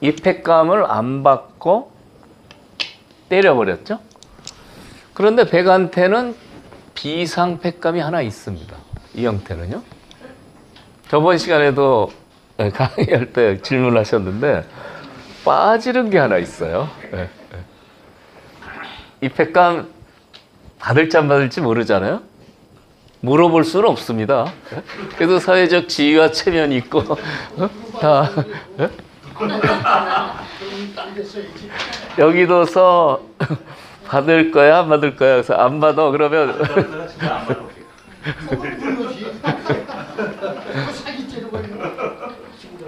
이 팩감을 안 받고 때려버렸죠. 그런데 백한테는 비상 팩감이 하나 있습니다. 이 형태는요. 저번 시간에도 강의할 때 질문하셨는데 빠지는 게 하나 있어요. 이 팩감 받을지 안 받을지 모르잖아요. 물어볼 수는 없습니다. 그래도 사회적 지위와 체면이 있고 다 여기도서 받을 거야 안 받을 거야. 그래서 안 받아 그러면 진짜 안 받아.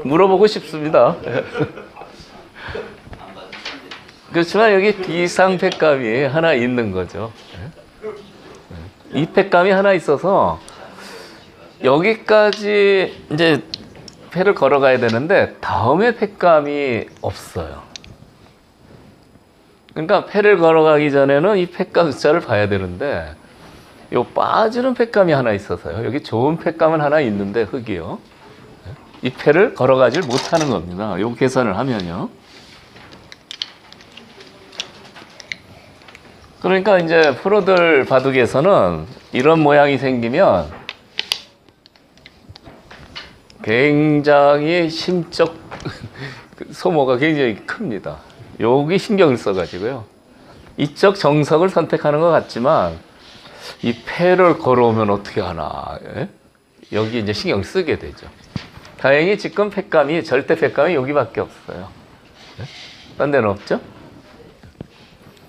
물어보고 싶습니다. 그렇지만 여기 비상 팩감이 하나 있는 거죠. 이 팩감이 하나 있어서 여기까지 이제 패를 걸어가야 되는데 다음에 팩감이 없어요. 그러니까 패를 걸어가기 전에는 이 팩감 숫자를 봐야 되는데 요 빠지는 팩감이 하나 있어서요. 여기 좋은 팩감은 하나 있는데 흑이요. 이 패를 걸어가질 못하는 겁니다. 요 계산을 하면요. 그러니까 이제 프로들 바둑에서는 이런 모양이 생기면 굉장히 심적 소모가 굉장히 큽니다. 여기 신경을 써가지고요. 이쪽 정석을 선택하는 것 같지만 이 패를 걸어오면 어떻게 하나. 예? 여기 이제 신경 쓰게 되죠. 다행히 지금 패감이, 절대 패감이 여기밖에 없어요. 예? 딴 데는 없죠?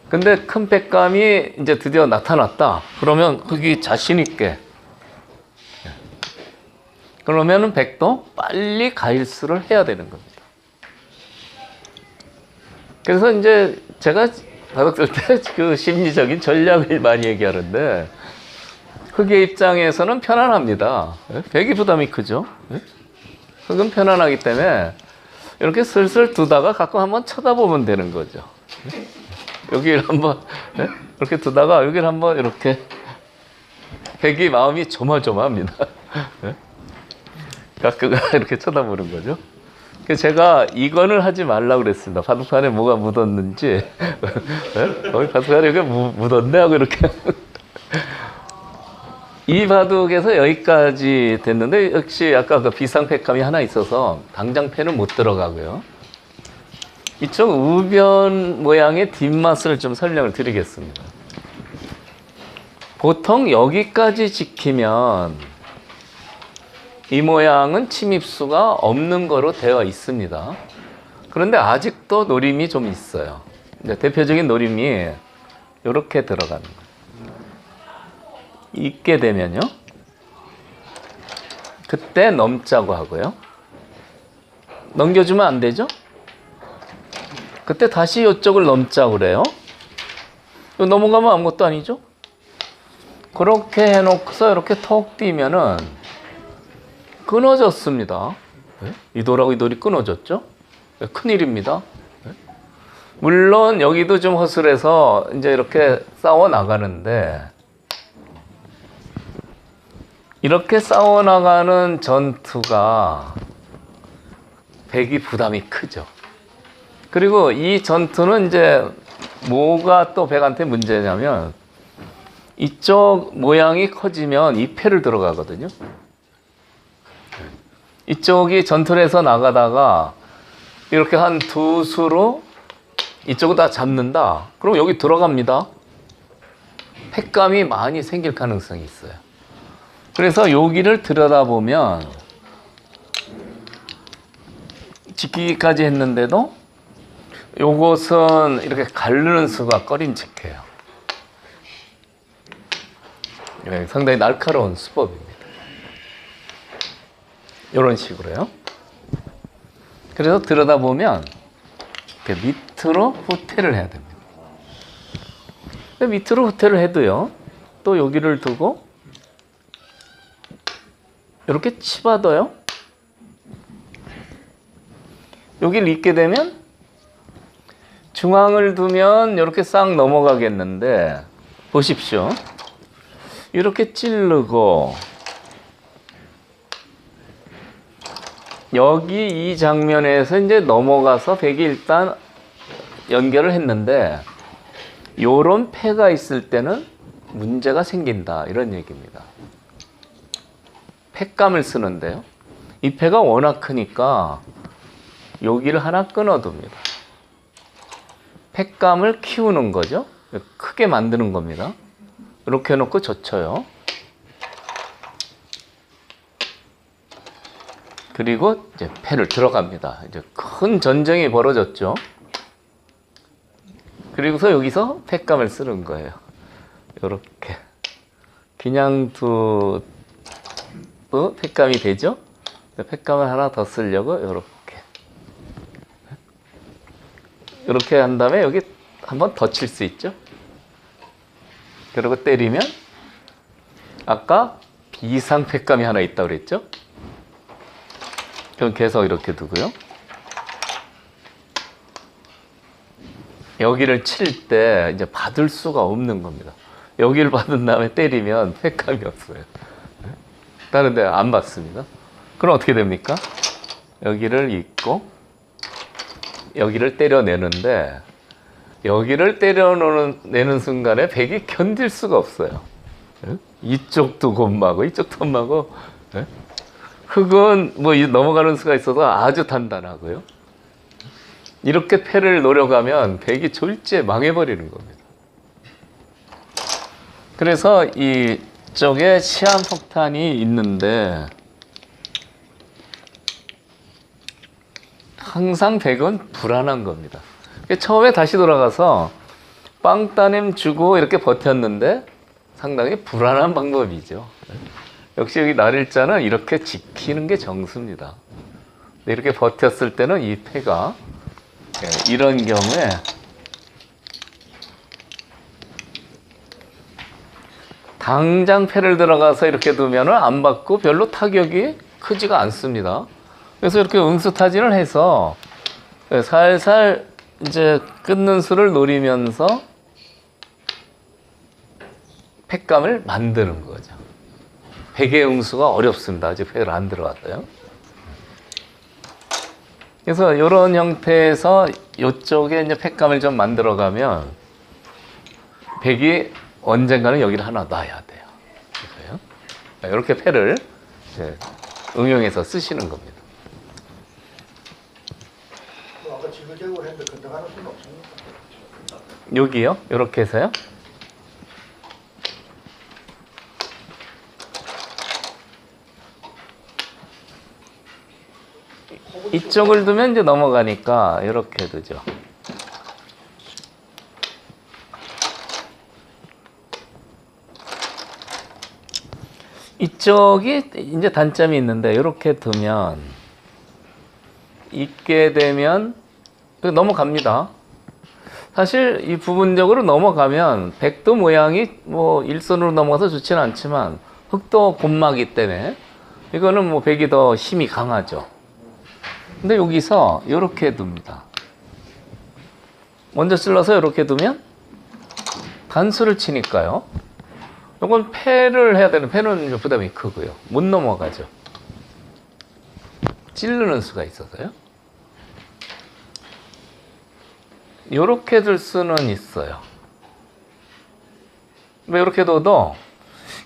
근데 큰 패감이 이제 드디어 나타났다. 그러면 거기 자신있게. 그러면은 백도 빨리 가일수를 해야 되는 겁니다. 그래서 이제 제가 바둑 때 그 심리적인 전략을 많이 얘기하는데, 흑의 입장에서는 편안합니다. 백이 부담이 크죠. 흑은 편안하기 때문에 이렇게 슬슬 두다가 가끔 한번 쳐다보면 되는 거죠. 여기를 한번 이렇게 두다가 여기를 한번 이렇게, 백이 마음이 조마조마합니다. 가끔 이렇게 쳐다보는 거죠. 그래서 제가 이거는 하지 말라고 그랬습니다. 바둑판에 뭐가 묻었는지. 바둑판에 여기 묻었네 하고 이렇게. 이 바둑에서 여기까지 됐는데, 역시 아까 그 비상패감이 하나 있어서 당장 패는 못 들어가고요. 이쪽 우변 모양의 뒷맛을 좀 설명을 드리겠습니다. 보통 여기까지 지키면 이 모양은 침입수가 없는 거로 되어 있습니다. 그런데 아직도 노림이 좀 있어요. 대표적인 노림이 이렇게 들어가는 거예요. 있게 되면요, 그때 넘자고 하고요. 넘겨주면 안 되죠? 그때 다시 이쪽을 넘자고 그래요. 넘어가면 아무것도 아니죠? 그렇게 해놓고서 이렇게 톡 뛰면은 끊어졌습니다. 이 돌하고 이 돌이 끊어졌죠? 큰일입니다. 물론 여기도 좀 허술해서 이제 이렇게 싸워 나가는데, 이렇게 싸워 나가는 전투가 백이 부담이 크죠. 그리고 이 전투는 이제 뭐가 또 백한테 문제냐면, 이쪽 모양이 커지면 이 패를 들어가거든요. 이쪽이 전투를 해서 나가다가 이렇게 한 두 수로 이쪽을 다 잡는다. 그럼 여기 들어갑니다. 패감이 많이 생길 가능성이 있어요. 그래서 여기를 들여다보면 지키기까지 했는데도 요것은 이렇게 가르는 수가 꺼림칙해요. 상당히 날카로운 수법입니다. 이런 식으로요. 그래서 들여다보면 이렇게 밑으로 후퇴를 해야 됩니다. 밑으로 후퇴를 해도요, 또 여기를 두고 이렇게 치받아요. 여기를 잇게 되면 중앙을 두면 이렇게 싹 넘어가겠는데, 보십시오. 이렇게 찌르고 여기 이 장면에서 이제 넘어가서 백이 일단 연결을 했는데, 요런 패가 있을 때는 문제가 생긴다, 이런 얘기입니다. 패감을 쓰는데요, 이 패가 워낙 크니까 여기를 하나 끊어둡니다. 패감을 키우는 거죠. 크게 만드는 겁니다. 이렇게 해놓고 젖혀요. 그리고 이제 패를 들어갑니다. 이제 큰 전쟁이 벌어졌죠. 그리고서 여기서 패감을 쓰는 거예요. 이렇게 그냥 두 패감이 되죠. 패감을 하나 더 쓰려고 이렇게 한 다음에 여기 한번 더 칠 수 있죠. 그리고 때리면 아까 비상 패감이 하나 있다고 그랬죠. 그럼 계속 이렇게 두고요. 여기를 칠 때 이제 받을 수가 없는 겁니다. 여기를 받은 다음에 때리면 패감이 없어요. 다른 데 안 받습니다. 그럼 어떻게 됩니까? 여기를 잇고 여기를 때려내는데, 여기를 때려내는 순간에 백이 견딜 수가 없어요. 이쪽도 곤마고 이쪽도 곤마고. 흑은 뭐 넘어가는 수가 있어서 아주 단단하고요. 이렇게 패를 노려가면 백이 졸지에 망해버리는 겁니다. 그래서 이쪽에 시한폭탄이 있는데 항상 백은 불안한 겁니다. 처음에 다시 돌아가서 빵 따냄 주고 이렇게 버텼는데 상당히 불안한 방법이죠. 역시 여기 날일자는 이렇게 지키는 게 정수입니다. 이렇게 버텼을 때는 이 패가 이런 경우에 당장 패를 들어가서 이렇게 두면은 안 받고 별로 타격이 크지가 않습니다. 그래서 이렇게 응수타진을 해서 살살 이제 끊는 수를 노리면서 패감을 만드는 거죠. 백의 응수가 어렵습니다. 아직 패를 안 들어갔어요. 그래서 이런 형태에서 이쪽에 이제 패감을 좀 만들어가면 백이 언젠가는 여기를 하나 놔야 돼요. 그래서요. 이렇게 패를 이제 응용해서 쓰시는 겁니다. 아까 지그재그를 했는데 건너가는 수는 없습니까? 여기요? 이렇게 해서요? 이쪽을 두면 이제 넘어가니까 이렇게 두죠. 이쪽이 이제 단점이 있는데 이렇게 두면 있게 되면 넘어갑니다. 사실 이 부분적으로 넘어가면 백도 모양이 뭐 일선으로 넘어가서 좋지는 않지만 흑도 곤마기 때문에 이거는 뭐 백이 더 힘이 강하죠. 근데 여기서 이렇게 둡니다. 먼저 찔러서 이렇게 두면 단수를 치니까요. 이건 패를 해야 되는, 패는 부담이 크고요. 못 넘어가죠. 찌르는 수가 있어서요. 이렇게 둘 수는 있어요. 왜 이렇게 둬도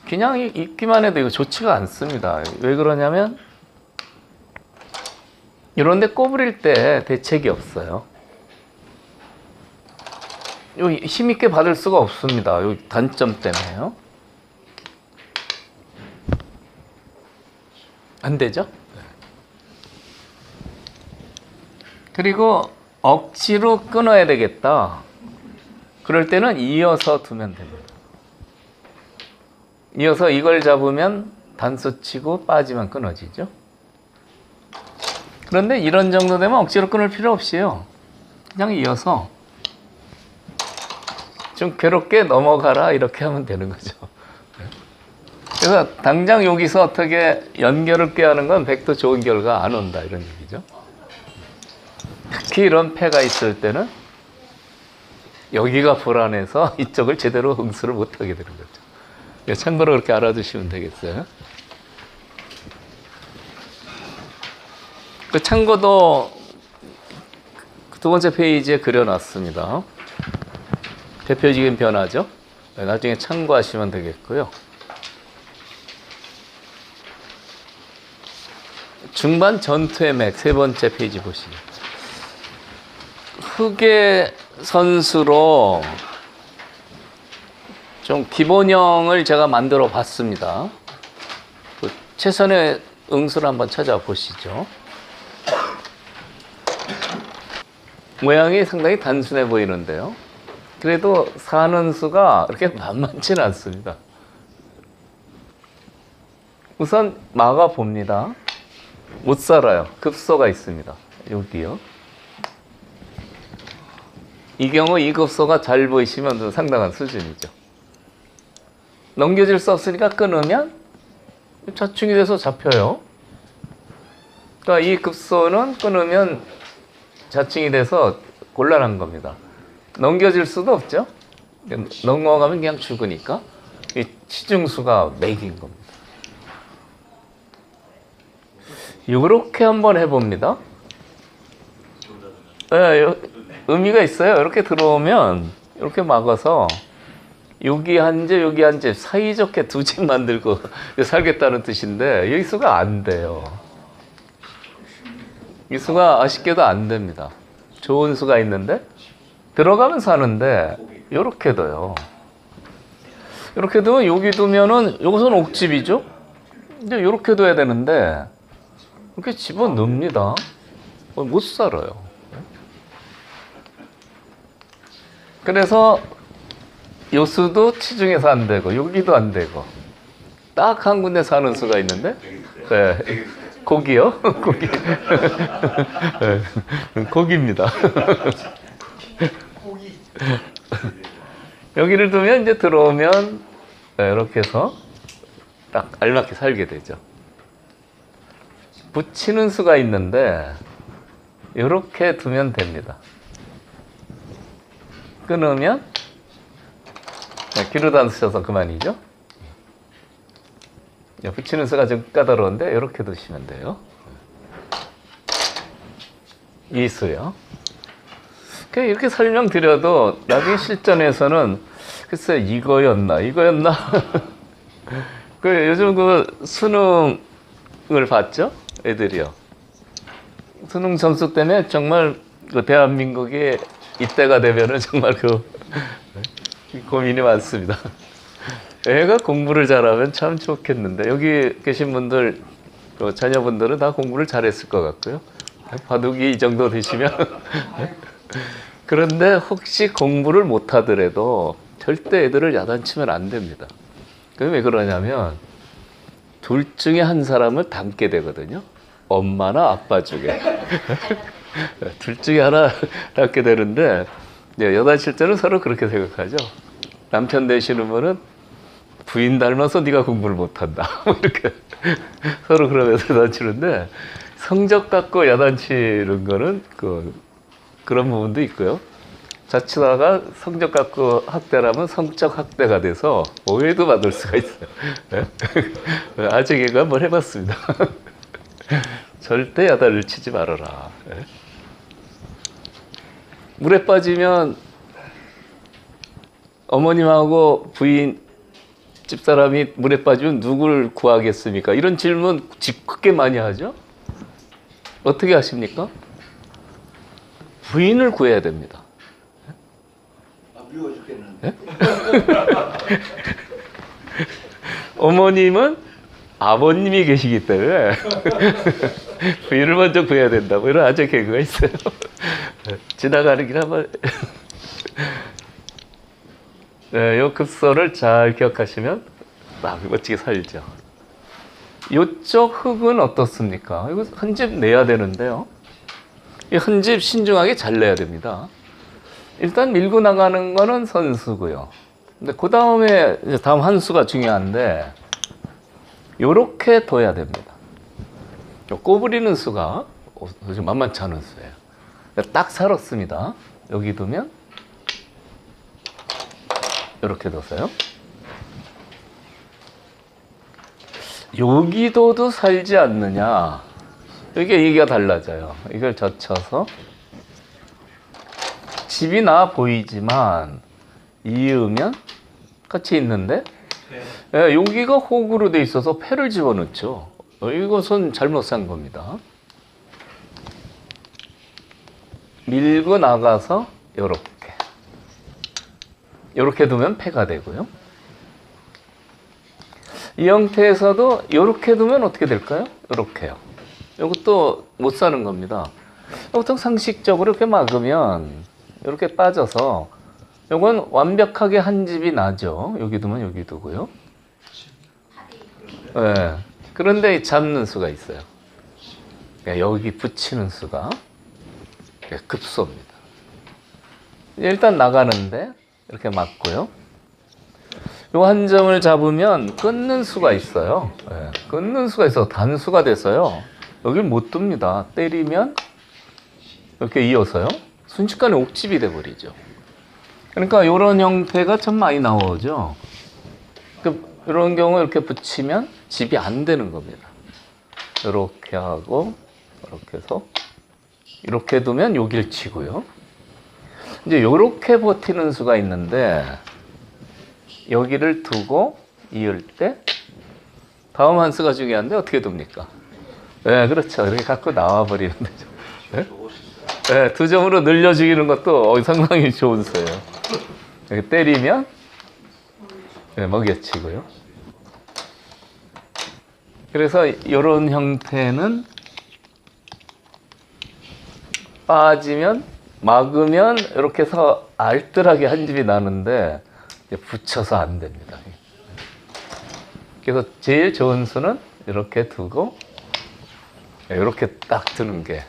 그냥 있기만 해도 이거 좋지가 않습니다. 왜 그러냐면 이런 데 꼬부릴 때 대책이 없어요. 힘있게 받을 수가 없습니다. 요 단점 때문에요. 안 되죠? 그리고 억지로 끊어야 되겠다. 그럴 때는 이어서 두면 됩니다. 이어서 이걸 잡으면 단수 치고 빠지면 끊어지죠. 그런데 이런 정도 되면 억지로 끊을 필요 없이요. 그냥 이어서 좀 괴롭게 넘어가라 이렇게 하면 되는 거죠. 그래서 당장 여기서 어떻게 연결을 꾀하는 건 백도 좋은 결과 안 온다 이런 얘기죠. 특히 이런 패가 있을 때는 여기가 불안해서 이쪽을 제대로 응수를 못하게 되는 거죠. 참고로 그렇게 알아두시면 되겠어요. 그 참고도 두 번째 페이지에 그려놨습니다. 대표적인 변화죠. 나중에 참고하시면 되겠고요. 중반 전투의 맥 세 번째 페이지 보시죠. 흑의 선수로 좀 기본형을 제가 만들어 봤습니다. 그 최선의 응수를 한번 찾아보시죠. 모양이 상당히 단순해 보이는데요. 그래도 사는 수가 그렇게 만만치는 않습니다. 우선 막아 봅니다. 못 살아요. 급소가 있습니다. 여기요. 이 경우 이 급소가 잘 보이시면 상당한 수준이죠. 넘겨질 수 없으니까 끊으면 자충이 돼서 잡혀요. 그러니까 이 급소는 끊으면 자충이 돼서 곤란한 겁니다. 넘겨질 수도 없죠. 넘어가면 그냥 죽으니까 이 치중수가 맥인 겁니다. 이렇게 한번 해봅니다. 네, 의미가 있어요. 이렇게 들어오면 이렇게 막아서 여기 한 집, 여기 한 집 사이좋게 두 집 만들고 살겠다는 뜻인데 여기 수가 안 돼요. 이 수가 아쉽게도 안 됩니다. 좋은 수가 있는데 들어가면 사는데 이렇게 둬요. 이렇게 두면 여기 두면은 여기서는 옥집이죠. 근데 이렇게 둬야 되는데 이렇게 집어 넣습니다. 못 살아요. 그래서 요 수도 치중해서 안 되고 여기도 안 되고 딱 한 군데 사는 수가 있는데 네. 고기요? 고기. 네. 고기입니다. 고기. 여기를 두면 이제 들어오면 네, 이렇게 해서 딱 알맞게 살게 되죠. 붙이는 수가 있는데 이렇게 두면 됩니다. 끊으면 네, 기르다 안 쓰셔서 그만이죠. 붙이는 수가 좀 까다로운데 이렇게 두시면 돼요. 이 수요. 그냥 이렇게 설명드려도 나중에 실전에서는 글쎄 이거였나 그 요즘 그 수능을 봤죠? 애들이요. 수능 점수 때문에 정말 그 대한민국이 이때가 되면은 정말 그 고민이 많습니다. 애가 공부를 잘하면 참 좋겠는데 여기 계신 분들 그 자녀분들은 다 공부를 잘했을 것 같고요. 바둑이 이 정도 되시면 그런데 혹시 공부를 못하더라도 절대 애들을 야단치면 안 됩니다. 그게 왜 그러냐면 둘 중에 한 사람을 닮게 되거든요. 엄마나 아빠 중에 둘 중에 하나 닮게 되는데 야단칠 때는 서로 그렇게 생각하죠. 남편 되시는 분은 부인 닮아서 네가 공부를 못한다 이렇게 서로 그러면서 야단치는데 성적 갖고 야단치는 거는 그런 부분도 있고요. 자칫하다가 성적 갖고 학대라면 성적 학대가 돼서 오해도 받을 수가 있어요. 아직 얘가 한번 해봤습니다. 절대 야단을 치지 말아라. 물에 빠지면 어머님하고 부인 집사람이 물에 빠지면 누굴 구하겠습니까? 이런 질문 크게 많이 하죠. 어떻게 하십니까? 부인을 구해야 됩니다. 미워 죽겠는데. 어머님은 아버님이 계시기 때문에 부인을 먼저 구해야 된다고 이런 아재 개그가 있어요. 지나가는 길 한번 네, 요 급소를 잘 기억하시면 멋지게 살죠. 요쪽 흙은 어떻습니까? 이거 한 집 내야 되는데요. 이 한 집 신중하게 잘 내야 됩니다. 일단 밀고 나가는 거는 선수고요. 근데 그 다음에 다음 한 수가 중요한데 요렇게 둬야 됩니다. 요 꼬부리는 수가 요즘 만만치 않은 수예요. 딱 살았습니다. 여기 두면 이렇게 둬서요. 여기도도 살지 않느냐. 이게 얘기가 달라져요. 이걸 젖혀서 집이 나 보이지만 이으면 같이 있는데 여기가 호구로 돼 있어서 패를 집어넣죠. 이것은 잘못 산 겁니다. 밀고 나가서 요렇게 두면 패가 되고요. 이 형태에서도 요렇게 두면 어떻게 될까요? 요렇게요. 이것도 못 사는 겁니다. 보통 상식적으로 이렇게 막으면 이렇게 빠져서 요건 완벽하게 한 집이 나죠. 여기 두면 여기 두고요. 네. 그런데 잡는 수가 있어요. 여기 붙이는 수가 급소입니다. 일단 나가는데 이렇게 맞고요. 요 한 점을 잡으면 끊는 수가 있어요. 네. 끊는 수가 있어서 단수가 돼서요. 여길 못 둡니다. 때리면 이렇게 이어서요. 순식간에 옥집이 돼버리죠. 그러니까 이런 형태가 참 많이 나오죠. 이런 경우 이렇게 붙이면 집이 안 되는 겁니다. 이렇게 하고 이렇게 해서 이렇게 두면 여길 치고요. 이제 이렇게 버티는 수가 있는데 여기를 두고 이을 때 다음 한 수가 중요한데 어떻게 둡니까? 네, 그렇죠. 이렇게 갖고 나와 버리는 거죠. 네? 네, 두 점으로 늘려 죽이는 것도 상당히 좋은 수예요. 이렇게 때리면 네, 먹여치고요. 그래서 이런 형태는 빠지면 막으면 이렇게 해서 알뜰하게 한 집이 나는데 붙여서 안 됩니다. 그래서 제일 좋은 수는 이렇게 두고 이렇게 딱 두는 게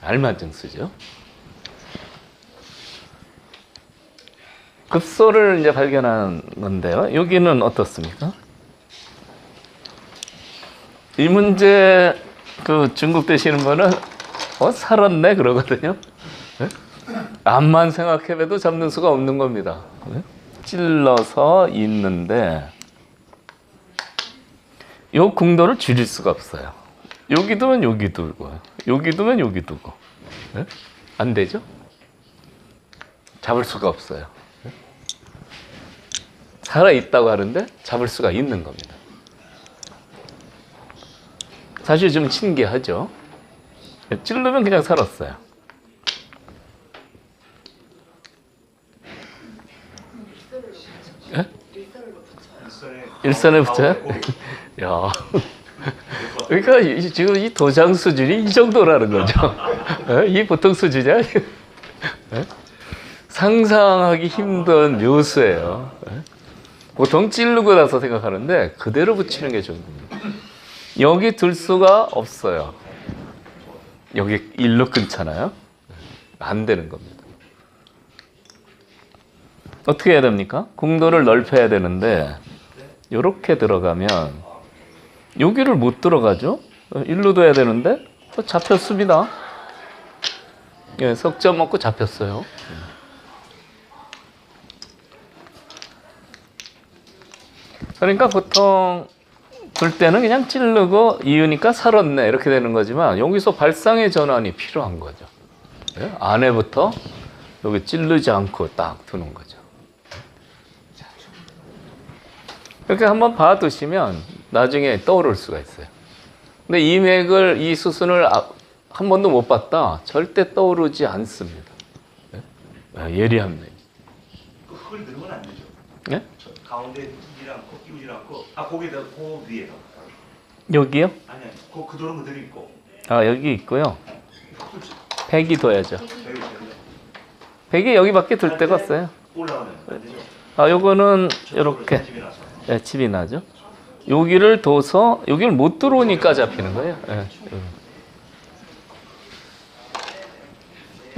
알맞은 수죠. 급소를 이제 발견한 건데요. 여기는 어떻습니까? 이 문제 그 중국 되시는 분은 살았네 그러거든요. 네? 암만 생각해봐도 잡는 수가 없는 겁니다. 네? 찔러서 있는데 요 궁도를 줄일 수가 없어요. 여기 두면 여기 두고 여기 두면 여기 두고 네? 안 되죠? 잡을 수가 없어요. 네? 살아있다고 하는데 잡을 수가 있는 겁니다. 사실 좀 신기하죠? 찌르면 그냥 살았어요. 예? 일선에 붙여요? 야. 그러니까 지금 이 도장 수준이 이 정도라는 거죠. 예? 이 보통 수준이야? 예? 상상하기 힘든 묘수예요. 예? 보통 찌르고 나서 생각하는데 그대로 붙이는 게 좋은 겁니다. 여기 둘 수가 없어요. 여기 일로 끊잖아요. 안 되는 겁니다. 어떻게 해야 됩니까? 궁도를 넓혀야 되는데 이렇게 들어가면 여기를 못 들어가죠. 일로 둬야 되는데 잡혔습니다. 예, 석점 먹고 잡혔어요. 그러니까 보통 둘 때는 그냥 찌르고 이으니까 살았네 이렇게 되는 거지만 여기서 발상의 전환이 필요한 거죠. 네? 안에부터 여기 찌르지 않고 딱 두는 거죠. 이렇게 한번 봐두시면 나중에 떠오를 수가 있어요. 근데 이 맥을, 이 수순을 한 번도 못 봤다 절대 떠오르지 않습니다. 네? 예리한 맥. 그 흙을 넣으면 안 되죠. 네? 가운데 끼우지 않고 끼우지 않고 거기다 그 위에서 여기요? 아니 그 도는 그대로 있고 여기 있고요. 백이 둬야죠. 배우 백이 여기밖에 둘 데가 없어요. 올라가면 안 되죠. 요거는 이렇게 집이 나서. 집이 나죠. 여기를 둬서 여기를 못 들어오니까 잡히는 거예요.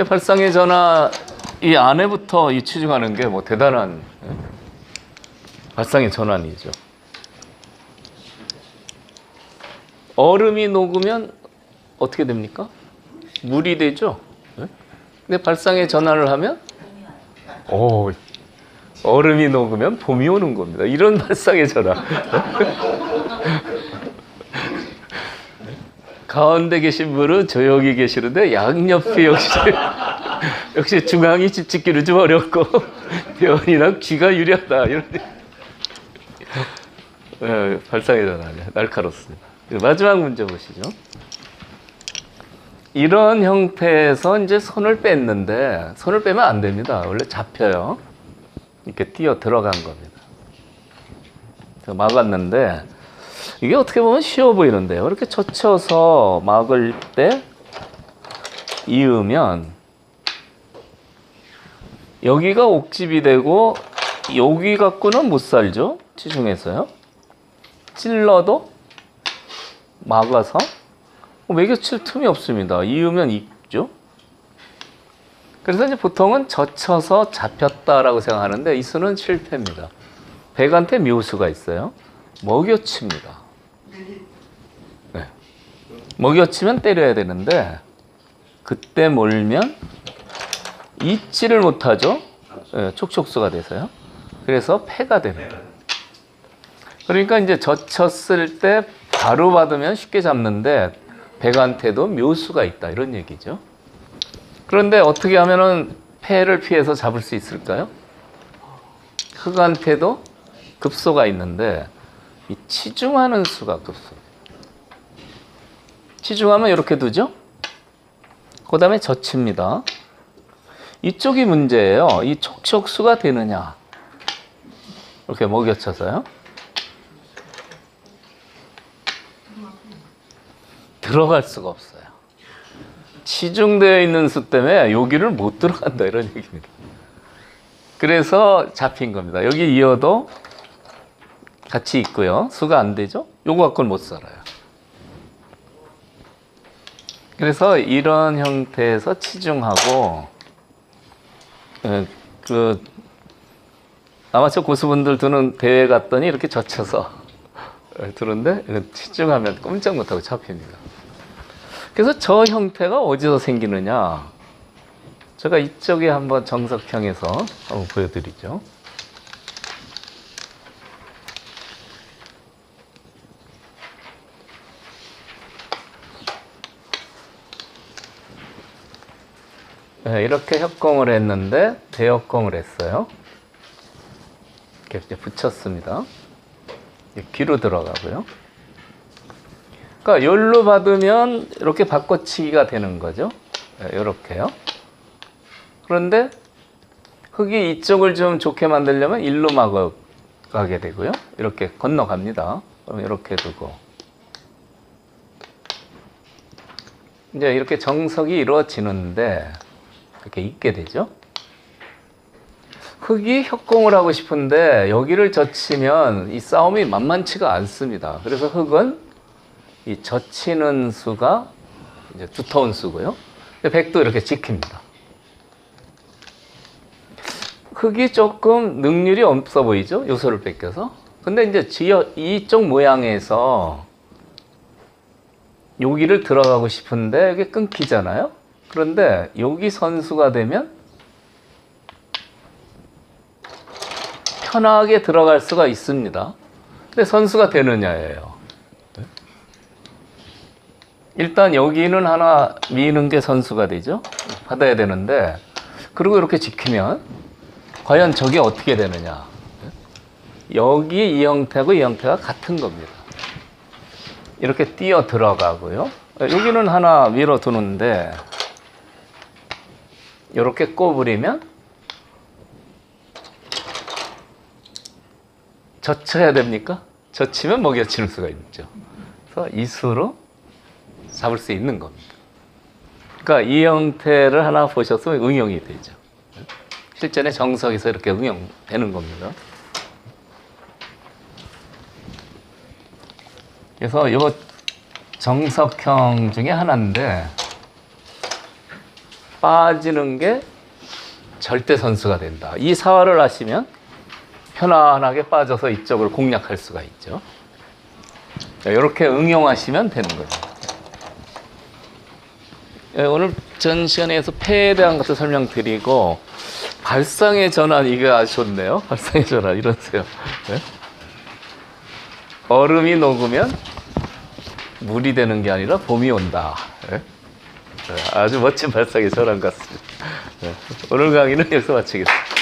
발상의 전화 이 안에부터 이 치중하는 게 뭐 대단한 발상의 전환이죠. 얼음이 녹으면 어떻게 됩니까? 물이 되죠. 근데 발상의 전환을 하면 얼음이 녹으면 봄이 오는 겁니다. 이런 발상의 전환. 가운데 계신 분은 조용히 계시는데 양옆이 역시 중앙이 집 짓기는 좀 어렵고 변이랑 귀가 유리하다 이런 발상의 전환이 날카롭습니다. 마지막 문제 보시죠. 이런 형태에서 이제 손을 뺐는데 손을 빼면 안 됩니다. 원래 잡혀요. 이렇게 뛰어 들어간 겁니다. 막았는데 이게 어떻게 보면 쉬워 보이는데요. 이렇게 젖혀서 막을 때 이으면 여기가 옥집이 되고 여기 갖고는 못 살죠. 치중해서요. 찔러도 막아서 매겨칠 틈이 없습니다. 이으면 있죠. 그래서 이제 보통은 젖혀서 잡혔다라고 생각하는데 이 수는 실패입니다. 백한테 묘수가 있어요. 먹여칩니다. 네. 먹여치면 때려야 되는데 그때 몰면 잊지를 못하죠. 네, 촉촉수가 돼서요. 그래서 패가 됩니다. 그러니까 이제 젖혔을 때 바로 받으면 쉽게 잡는데 백한테도 묘수가 있다 이런 얘기죠. 그런데 어떻게 하면은 패를 피해서 잡을 수 있을까요? 흑한테도 급소가 있는데 이 치중하는 수가 급소입니다. 치중하면 이렇게 두죠. 그 다음에 젖힙니다. 이쪽이 문제예요. 이 촉촉수가 되느냐. 이렇게 먹여쳐서요. 들어갈 수가 없어요. 치중되어 있는 수 때문에 여기를 못 들어간다 이런 얘기입니다. 그래서 잡힌 겁니다. 여기 이어도 같이 있고요. 수가 안 되죠? 요거 갖고는 못 살아요. 그래서 이런 형태에서 치중하고 아마추어 고수분들 드는 대회 갔더니 이렇게 젖혀서 드는데 치중하면 꼼짝 못하고 잡힙니다. 그래서 저 형태가 어디서 생기느냐? 제가 이쪽에 한번 정석형에서 한번 보여드리죠. 네, 이렇게 협공을 했는데 대협공을 했어요. 이렇게 이제 붙였습니다. 귀로 들어가고요. 그러니까 열로 받으면 이렇게 바꿔치기가 되는 거죠. 네, 이렇게요. 그런데 흙이 이쪽을 좀 좋게 만들려면 일로 막아가게 되고요. 이렇게 건너갑니다. 그럼 이렇게 두고 이제 이렇게 정석이 이루어지는데 이렇게 있게 되죠. 흙이 협공을 하고 싶은데 여기를 젖히면 이 싸움이 만만치가 않습니다. 그래서 흙은 이 젖히는 수가 이제 두터운 수고요. 백도 이렇게 지킵니다. 흙이 조금 능률이 없어 보이죠? 요소를 뺏겨서. 근데 이제 이쪽 모양에서 여기를 들어가고 싶은데 이게 끊기잖아요. 그런데 여기 선수가 되면 편하게 들어갈 수가 있습니다. 근데 선수가 되느냐예요. 일단 여기는 하나 미는 게 선수가 되죠. 받아야 되는데 그리고 이렇게 지키면 과연 저게 어떻게 되느냐. 여기 이 형태하고 이 형태가 같은 겁니다. 이렇게 뛰어 들어가고요. 여기는 하나 밀어두는데 이렇게 꼬부리면 젖혀야 됩니까? 젖히면 먹여치는 수가 있죠. 그래서 이 수로 잡을 수 있는 겁니다. 그러니까 이 형태를 하나 보셨으면 응용이 되죠. 실전에 정석에서 이렇게 응용되는 겁니다. 그래서 이 정석형 중에 하나인데 빠지는 게 절대 선수가 된다. 이 사활을 하시면 편안하게 빠져서 이쪽을 공략할 수가 있죠. 이렇게 응용하시면 되는 거죠. 오늘 전 시간에서 폐에 대한 것도 설명드리고 발상의 전환 이게 아주 좋네요. 발상의 전환 이러세요. 네? 얼음이 녹으면 물이 되는 게 아니라 봄이 온다. 네? 아주 멋진 발상의 전환 같습니다. 네. 오늘 강의는 여기서 마치겠습니다.